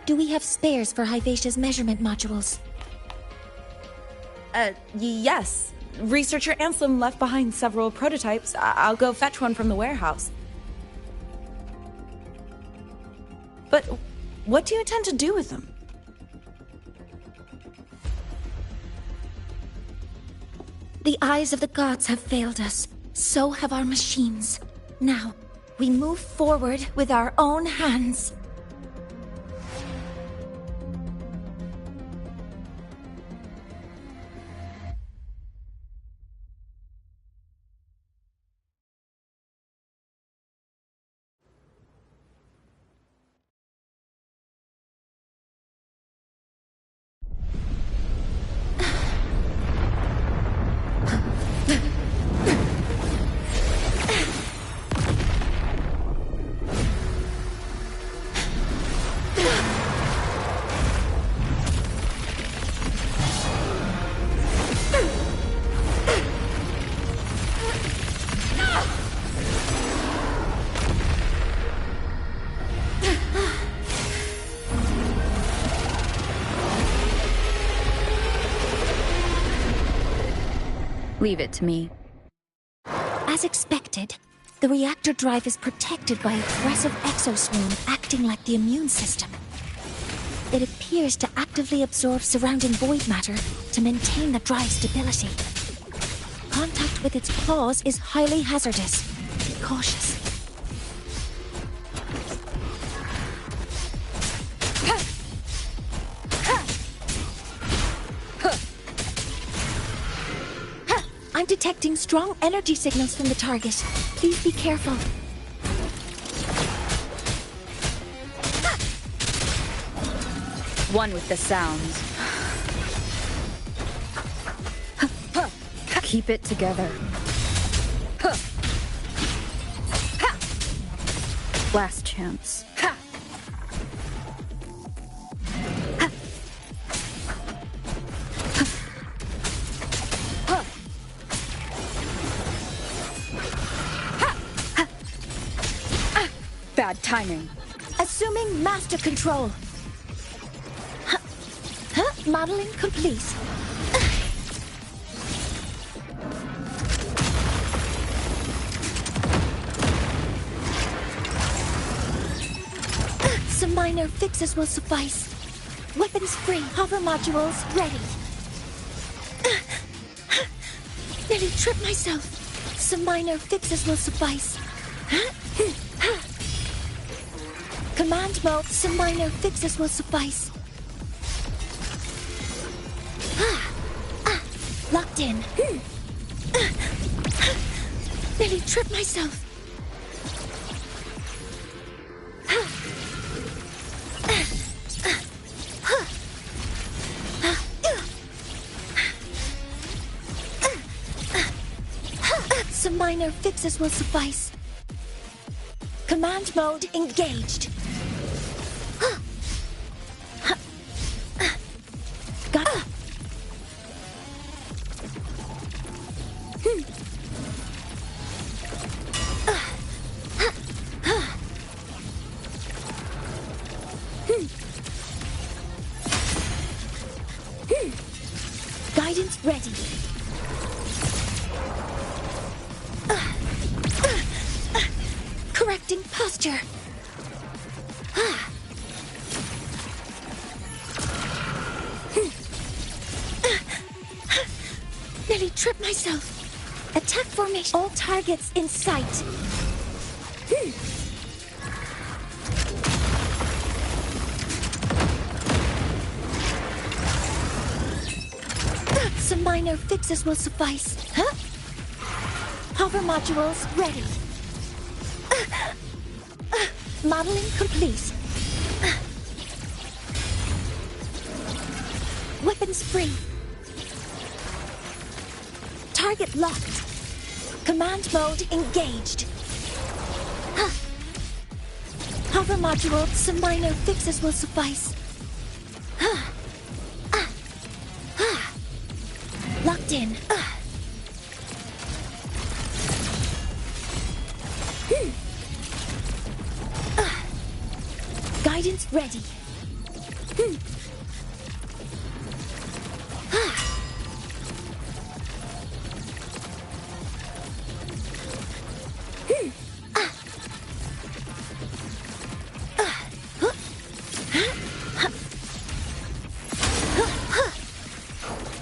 Do we have spares for Hyvatia's measurement modules? Yes. Researcher Anselm left behind several prototypes. I'll go fetch one from the warehouse. But what do you intend to do with them? The eyes of the gods have failed us. So have our machines. Now, we move forward with our own hands. Leave it to me. As expected, the reactor drive is protected by aggressive exoswarm acting like the immune system. It appears to actively absorb surrounding void matter to maintain the drive's stability. Contact with its claws is highly hazardous. Be cautious. I'm detecting strong energy signals from the target. Please be careful. One with the sounds. Keep it together. Last chance. Bad timing. Assuming master control. Modeling complete. Some minor fixes will suffice. Weapons free. Hover modules ready. Nearly tripped myself. Some minor fixes will suffice. Command mode. Some minor fixes will suffice. Locked in. Nearly tripped myself. Some minor fixes will suffice. Command mode engaged. Got it. Guidance ready. Correcting posture. Nearly tripped myself. Attack formation. All targets in sight. Some minor fixes will suffice. Hover modules ready. Modeling complete. Weapons free. Target locked. Command mode engaged. Hover module. Some minor fixes will suffice. Locked in. Guidance ready.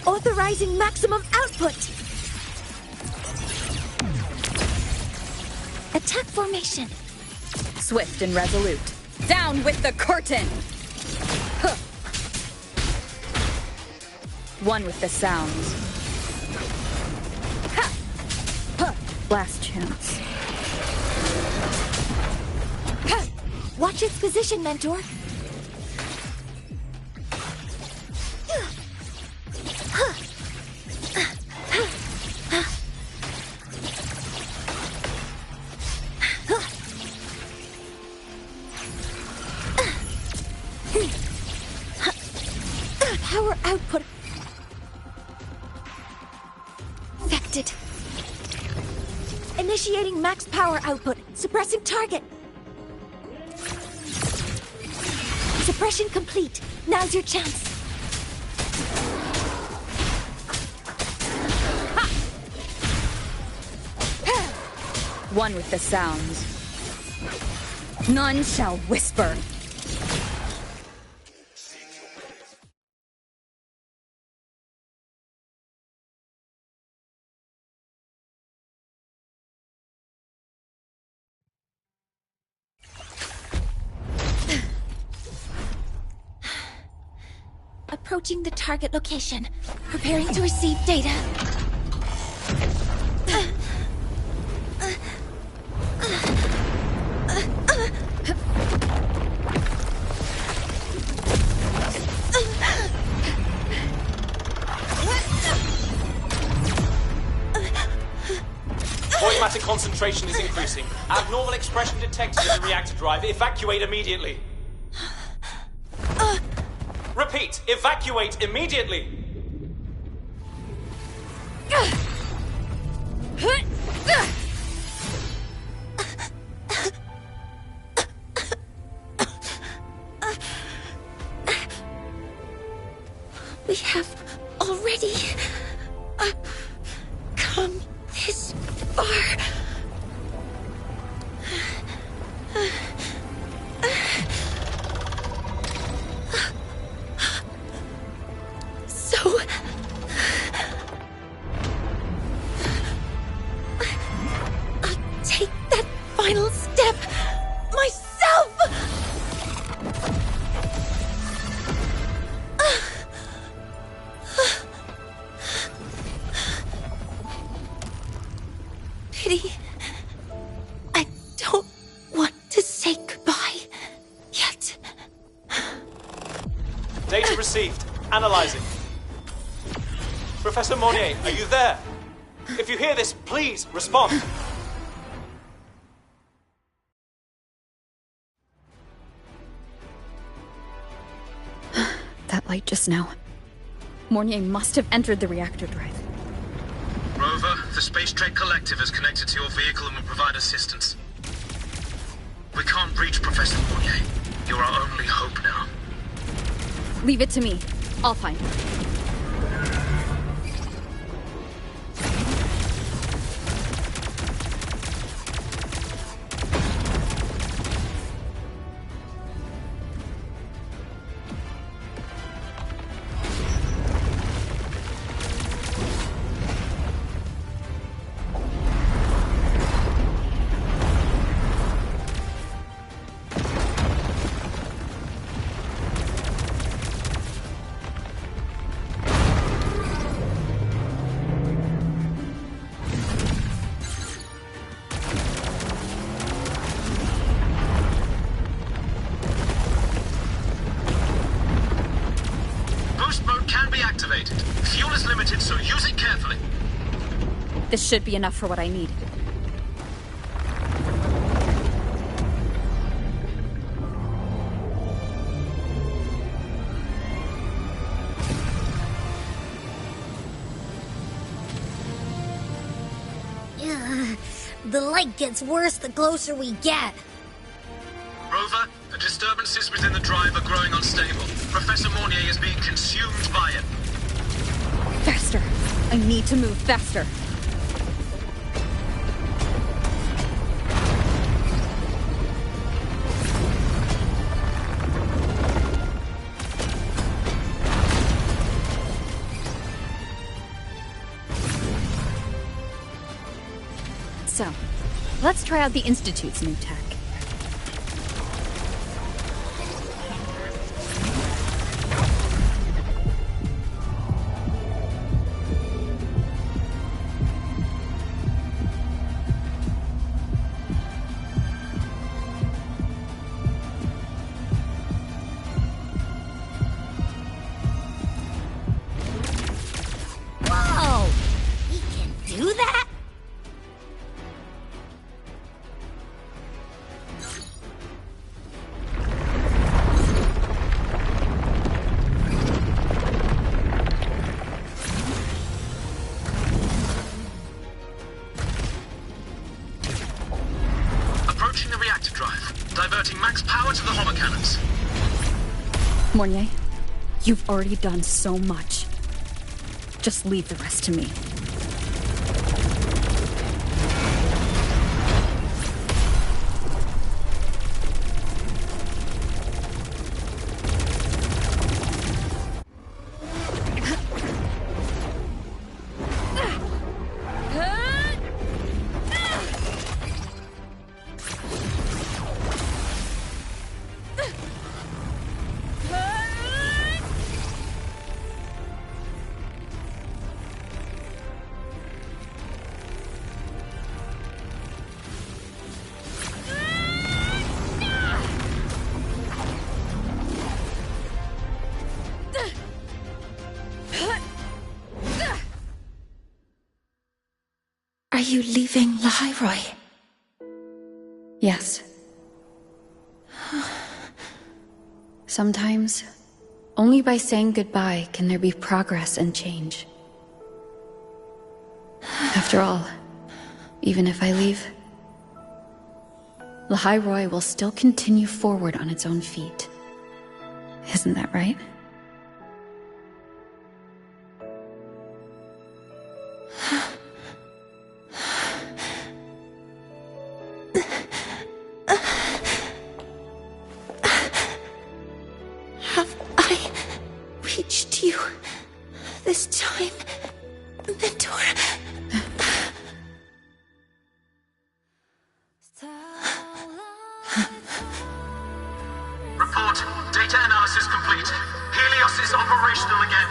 Authorizing maximum output. Attack formation. Swift and resolute. Down with the curtain! One with the sounds. Last chance. Watch its position, Mentor. Power output affected. Initiating max power output. Suppressing target. Suppression complete. Now's your chance. One with the sounds. None shall whisper. Approaching the target location. Preparing to receive data. concentration is increasing. Abnormal expression detected in the reactor drive. Evacuate immediately. Repeat, evacuate immediately. We have already come this far. So I'll take that final step myself. Pity. I don't want to say goodbye yet. Data received. Analyzing. Professor Monnier, are you there? If you hear this, please respond. That light just now. Mornier must have entered the reactor drive. Rover, the Space Trade Collective is connected to your vehicle and will provide assistance. We can't reach Professor Monnier. You're our only hope now. Leave it to me. I'll find her. This should be enough for what I need. The light gets worse the closer we get. Rover, the disturbances within the drive are growing unstable. Professor Monnier is being consumed by it. Faster! I need to move faster. So, let's try out the Institute's new tech. Whoa! He can do that? Approaching the reactor drive. Diverting max power to the hover cannons. Mornier, you've already done so much. Just leave the rest to me. Are you leaving Lahairoi? Yes. Sometimes, only by saying goodbye can there be progress and change. After all, even if I leave, Lahai Roi will still continue forward on its own feet. Isn't that right? Have I reached you this time, Mentor? Report. Data analysis complete. Helios is operational again.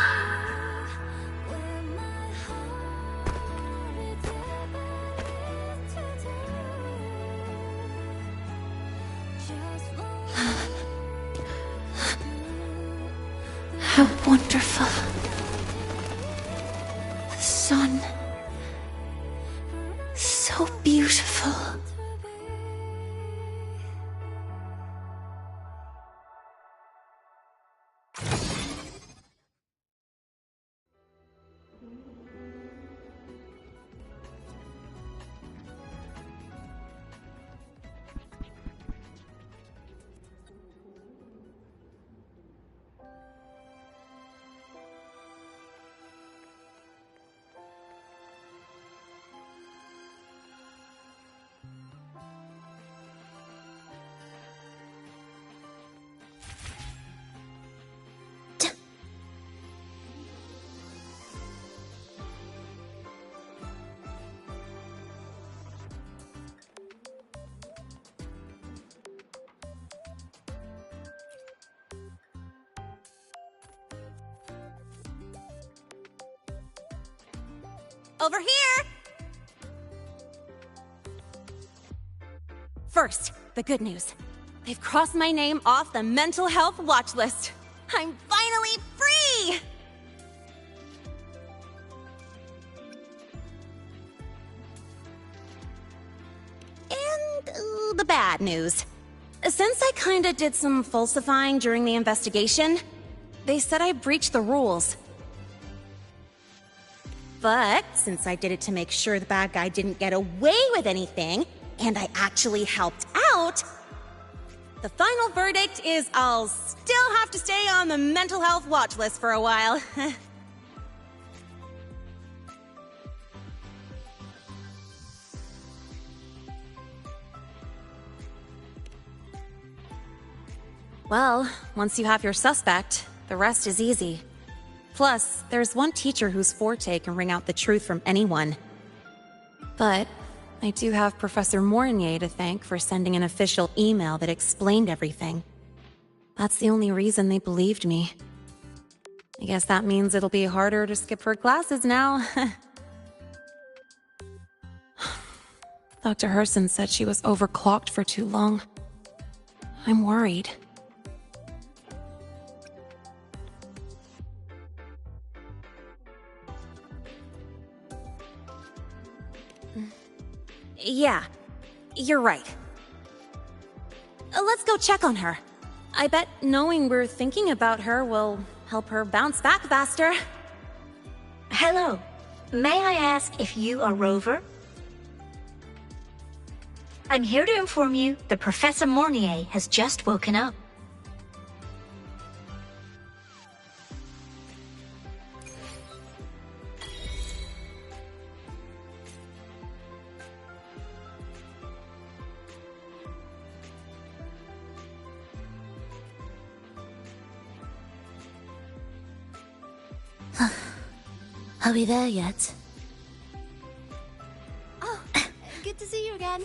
How wonderful. The sun. So beautiful. Over here! First, the good news. They've crossed my name off the mental health watch list. I'm finally free! And the bad news. Since I kinda did some falsifying during the investigation, they said I breached the rules. But since I did it to make sure the bad guy didn't get away with anything, and I actually helped out, the final verdict is I'll still have to stay on the mental health watch list for a while. Well, once you have your suspect, the rest is easy. Plus, there's one teacher whose forte can wring out the truth from anyone. But I do have Professor Mornier to thank for sending an official email that explained everything. That's the only reason they believed me. I guess that means it'll be harder to skip her classes now. Dr. Herson said she was overclocked for too long. I'm worried. Yeah, you're right. Let's go check on her. I bet knowing we're thinking about her will help her bounce back faster. Hello. May I ask if you are Rover? I'm here to inform you that Professor Mornier has just woken up. Are we there yet? Oh, good to see you again.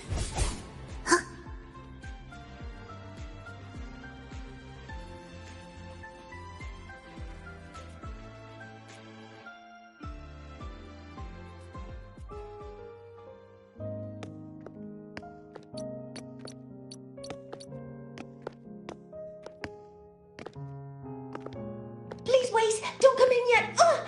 Please wait! Don't come in yet! Ugh!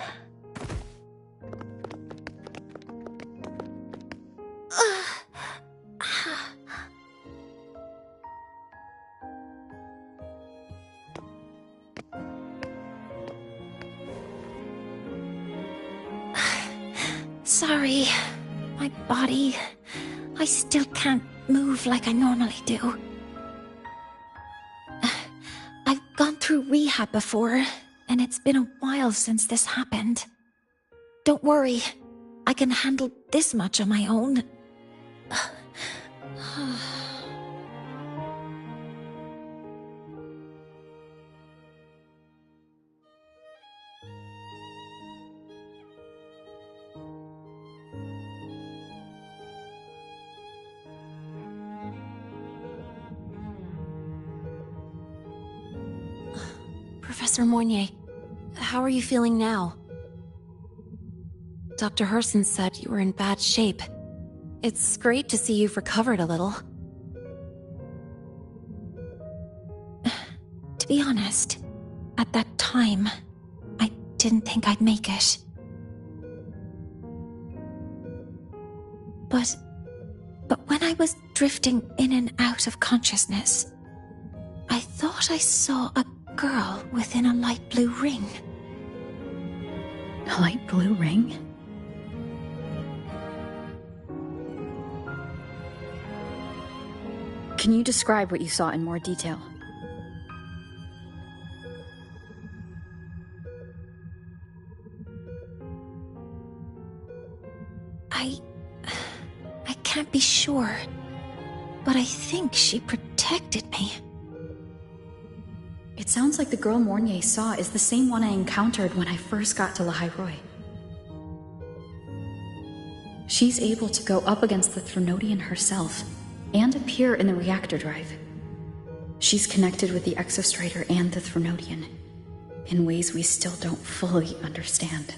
sorry. My body... I still can't move like I normally do. I've gone through rehab before, and it's been a while since this happened. Don't worry, I can handle this much on my own. Professor Moynier, how are you feeling now? Dr. Herson said you were in bad shape. It's great to see you've recovered a little. To be honest, at that time, I didn't think I'd make it. But when I was drifting in and out of consciousness, I thought I saw a girl within a light blue ring. A light blue ring? Can you describe what you saw in more detail? I can't be sure, but I think she protected me. It sounds like the girl Mornier saw is the same one I encountered when I first got to Lahai-Roi. She's able to go up against the Threnodian herself and appear in the reactor drive. She's connected with the Exostrider and the Threnodian in ways we still don't fully understand.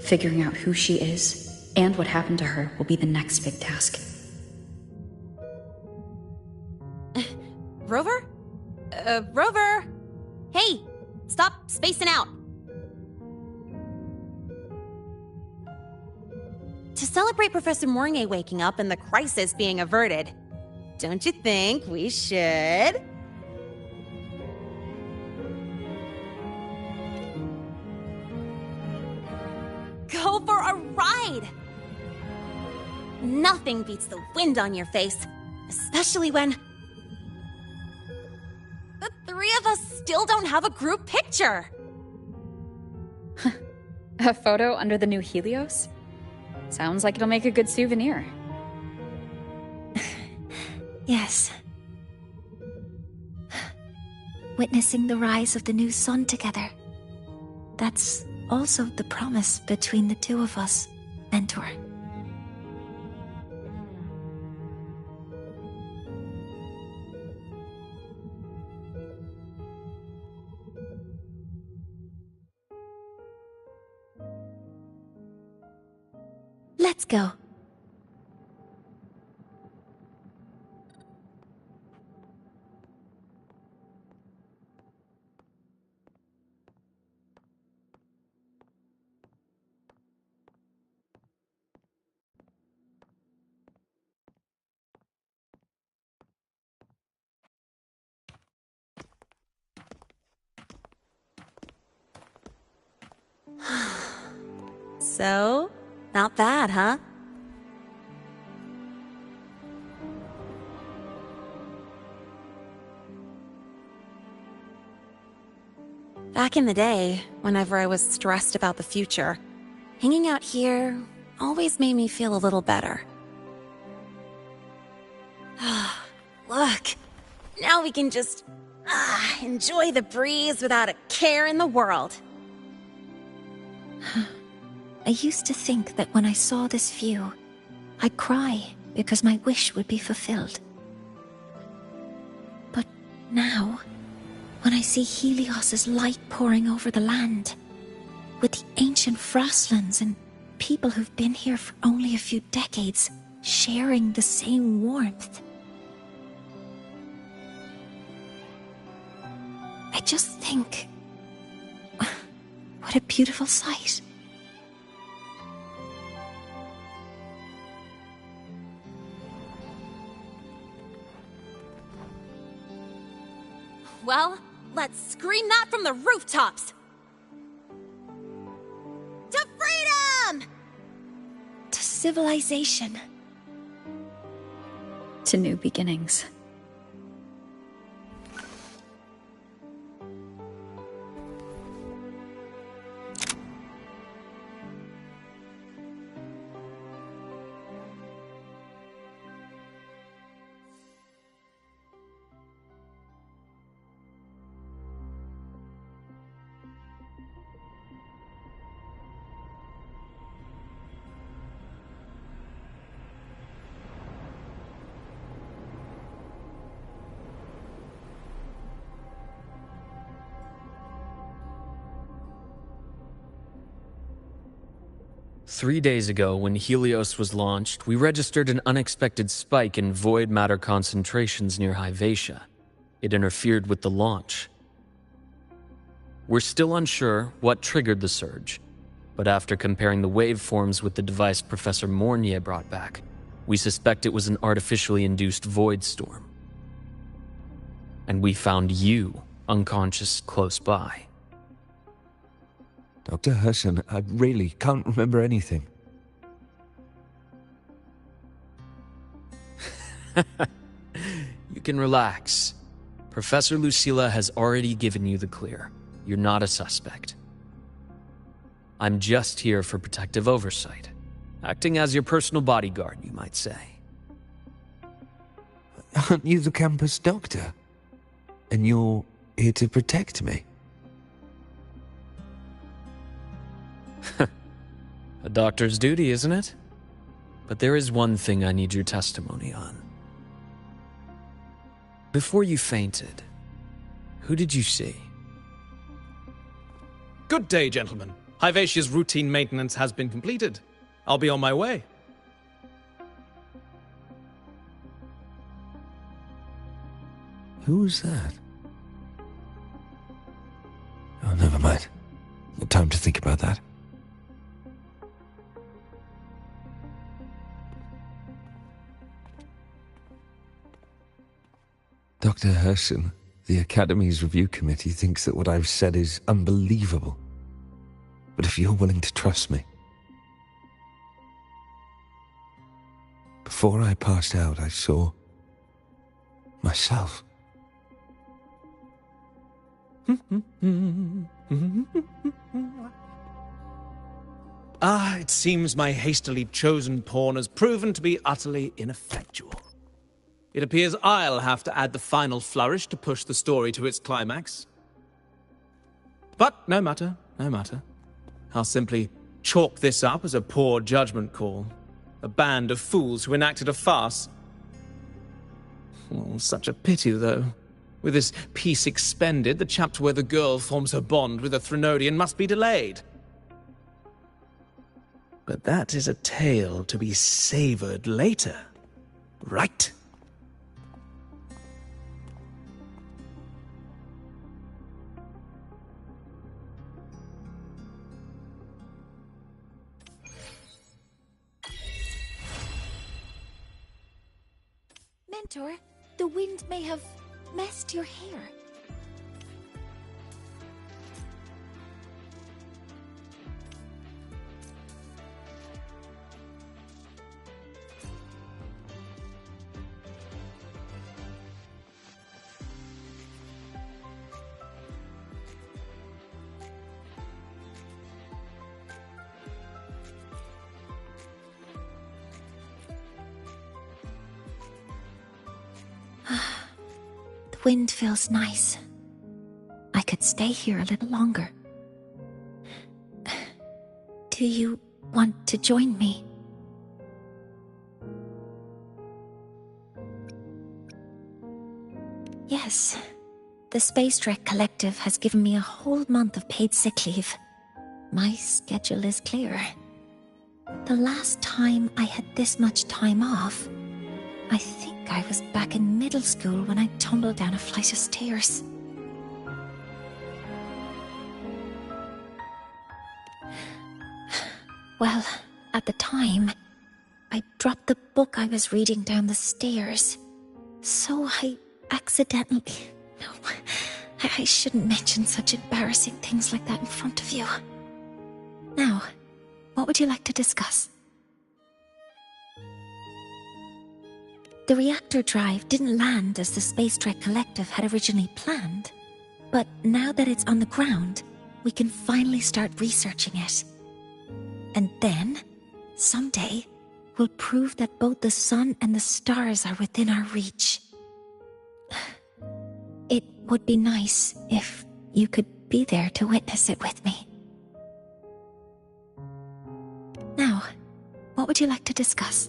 Figuring out who she is and what happened to her will be the next big task. Rover? Rover! Hey! Stop spacing out! To celebrate Professor Moynier waking up and the crisis being averted, don't you think we should... go for a ride? Nothing beats the wind on your face, especially when... the three of us still don't have a group picture! A photo under the new Helios? Sounds like it'll make a good souvenir. Yes. Witnessing the rise of the new sun together. That's also the promise between the two of us, Mentor. Let's go. So, not bad, huh? Back in the day, whenever I was stressed about the future, hanging out here always made me feel a little better. Look, now we can just enjoy the breeze without a care in the world. I used to think that when I saw this view, I'd cry because my wish would be fulfilled. But now, when I see Helios's light pouring over the land, with the ancient frostlands and people who've been here for only a few decades sharing the same warmth, I just think, what a beautiful sight. Well, let's scream that from the rooftops! To civilization. To new beginnings. Three days ago, when Helios was launched, we registered an unexpected spike in void matter concentrations near Hyvatia. It interfered with the launch. We're still unsure what triggered the surge, but after comparing the waveforms with the device Professor Mornier brought back, we suspect it was an artificially induced void storm. And we found you unconscious close by. Dr. Herson, I really can't remember anything. You can relax. Professor Lucilla has already given you the clear. You're not a suspect. I'm just here for protective oversight. Acting as your personal bodyguard, you might say. Aren't you the campus doctor? And you're here to protect me? A doctor's duty, isn't it? But there is one thing I need your testimony on. Before you fainted, who did you see? Good day, gentlemen. Hyvatia's routine maintenance has been completed. I'll be on my way. Who's that? Oh, never mind. No time to think about that. Dr. Herson, the Academy's review committee thinks that what I've said is unbelievable. But if you're willing to trust me... Before I passed out, I saw... myself. It seems my hastily chosen pawn has proven to be utterly ineffectual. It appears I'll have to add the final flourish to push the story to its climax. But no matter, no matter. I'll simply chalk this up as a poor judgment call. A band of fools who enacted a farce. Oh, such a pity, though. With this piece expended, the chapter where the girl forms her bond with a Threnodian must be delayed. But that is a tale to be savored later, right? Mentor, the wind may have messed your hair. The wind feels nice. I could stay here a little longer. Do you want to join me? Yes. The Space Trek Collective has given me a whole month of paid sick leave. My schedule is clear. The last time I had this much time off, I think I was back in middle school when I tumbled down a flight of stairs. Well, at the time, I dropped the book I was reading down the stairs. So I accidentally... No, I shouldn't mention such embarrassing things like that in front of you. Now, what would you like to discuss? The reactor drive didn't land as the Space Trek Collective had originally planned, but now that it's on the ground, we can finally start researching it. And then, someday, we'll prove that both the sun and the stars are within our reach. It would be nice if you could be there to witness it with me. Now, what would you like to discuss?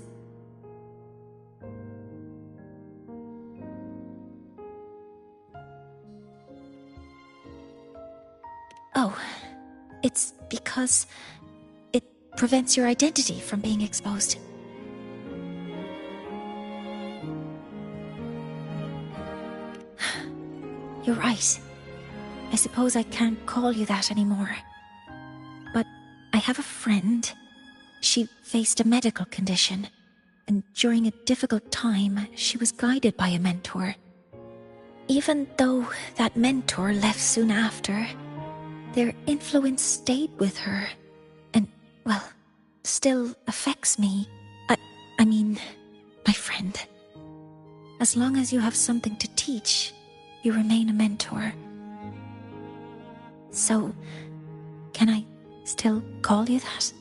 Oh, it's because it prevents your identity from being exposed. You're right. I suppose I can't call you that anymore. But I have a friend. She faced a medical condition, and during a difficult time, she was guided by a mentor. Even though that mentor left soon after, their influence stayed with her, and, well, still affects me. I mean, my friend. As long as you have something to teach, you remain a mentor. So, can I still call you that?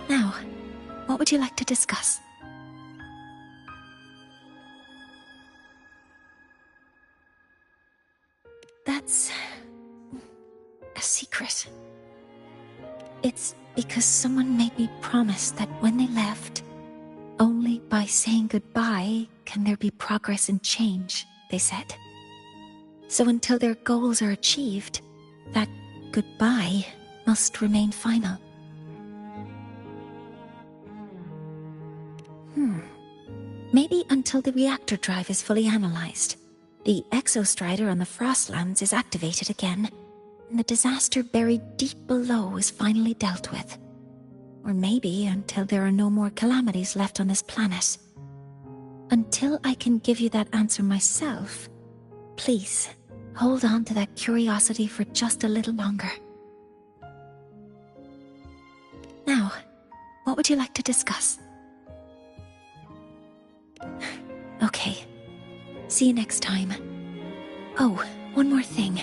Now, what would you like to discuss? That's a secret. It's because someone made me promise that when they left, only by saying goodbye can there be progress and change, they said. So until their goals are achieved, that goodbye must remain final. Maybe until the reactor drive is fully analyzed, the exostrider on the Frostlands is activated again, and the disaster buried deep below is finally dealt with. Or maybe until there are no more calamities left on this planet. Until I can give you that answer myself, please hold on to that curiosity for just a little longer. Now, what would you like to discuss? Okay. See you next time. Oh, one more thing.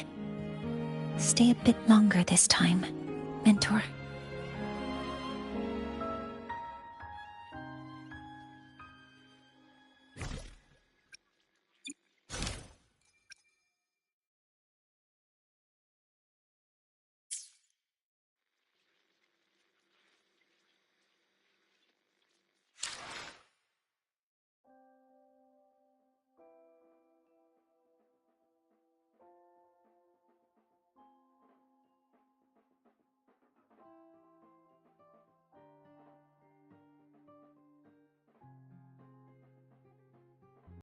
Stay a bit longer this time, Mentor.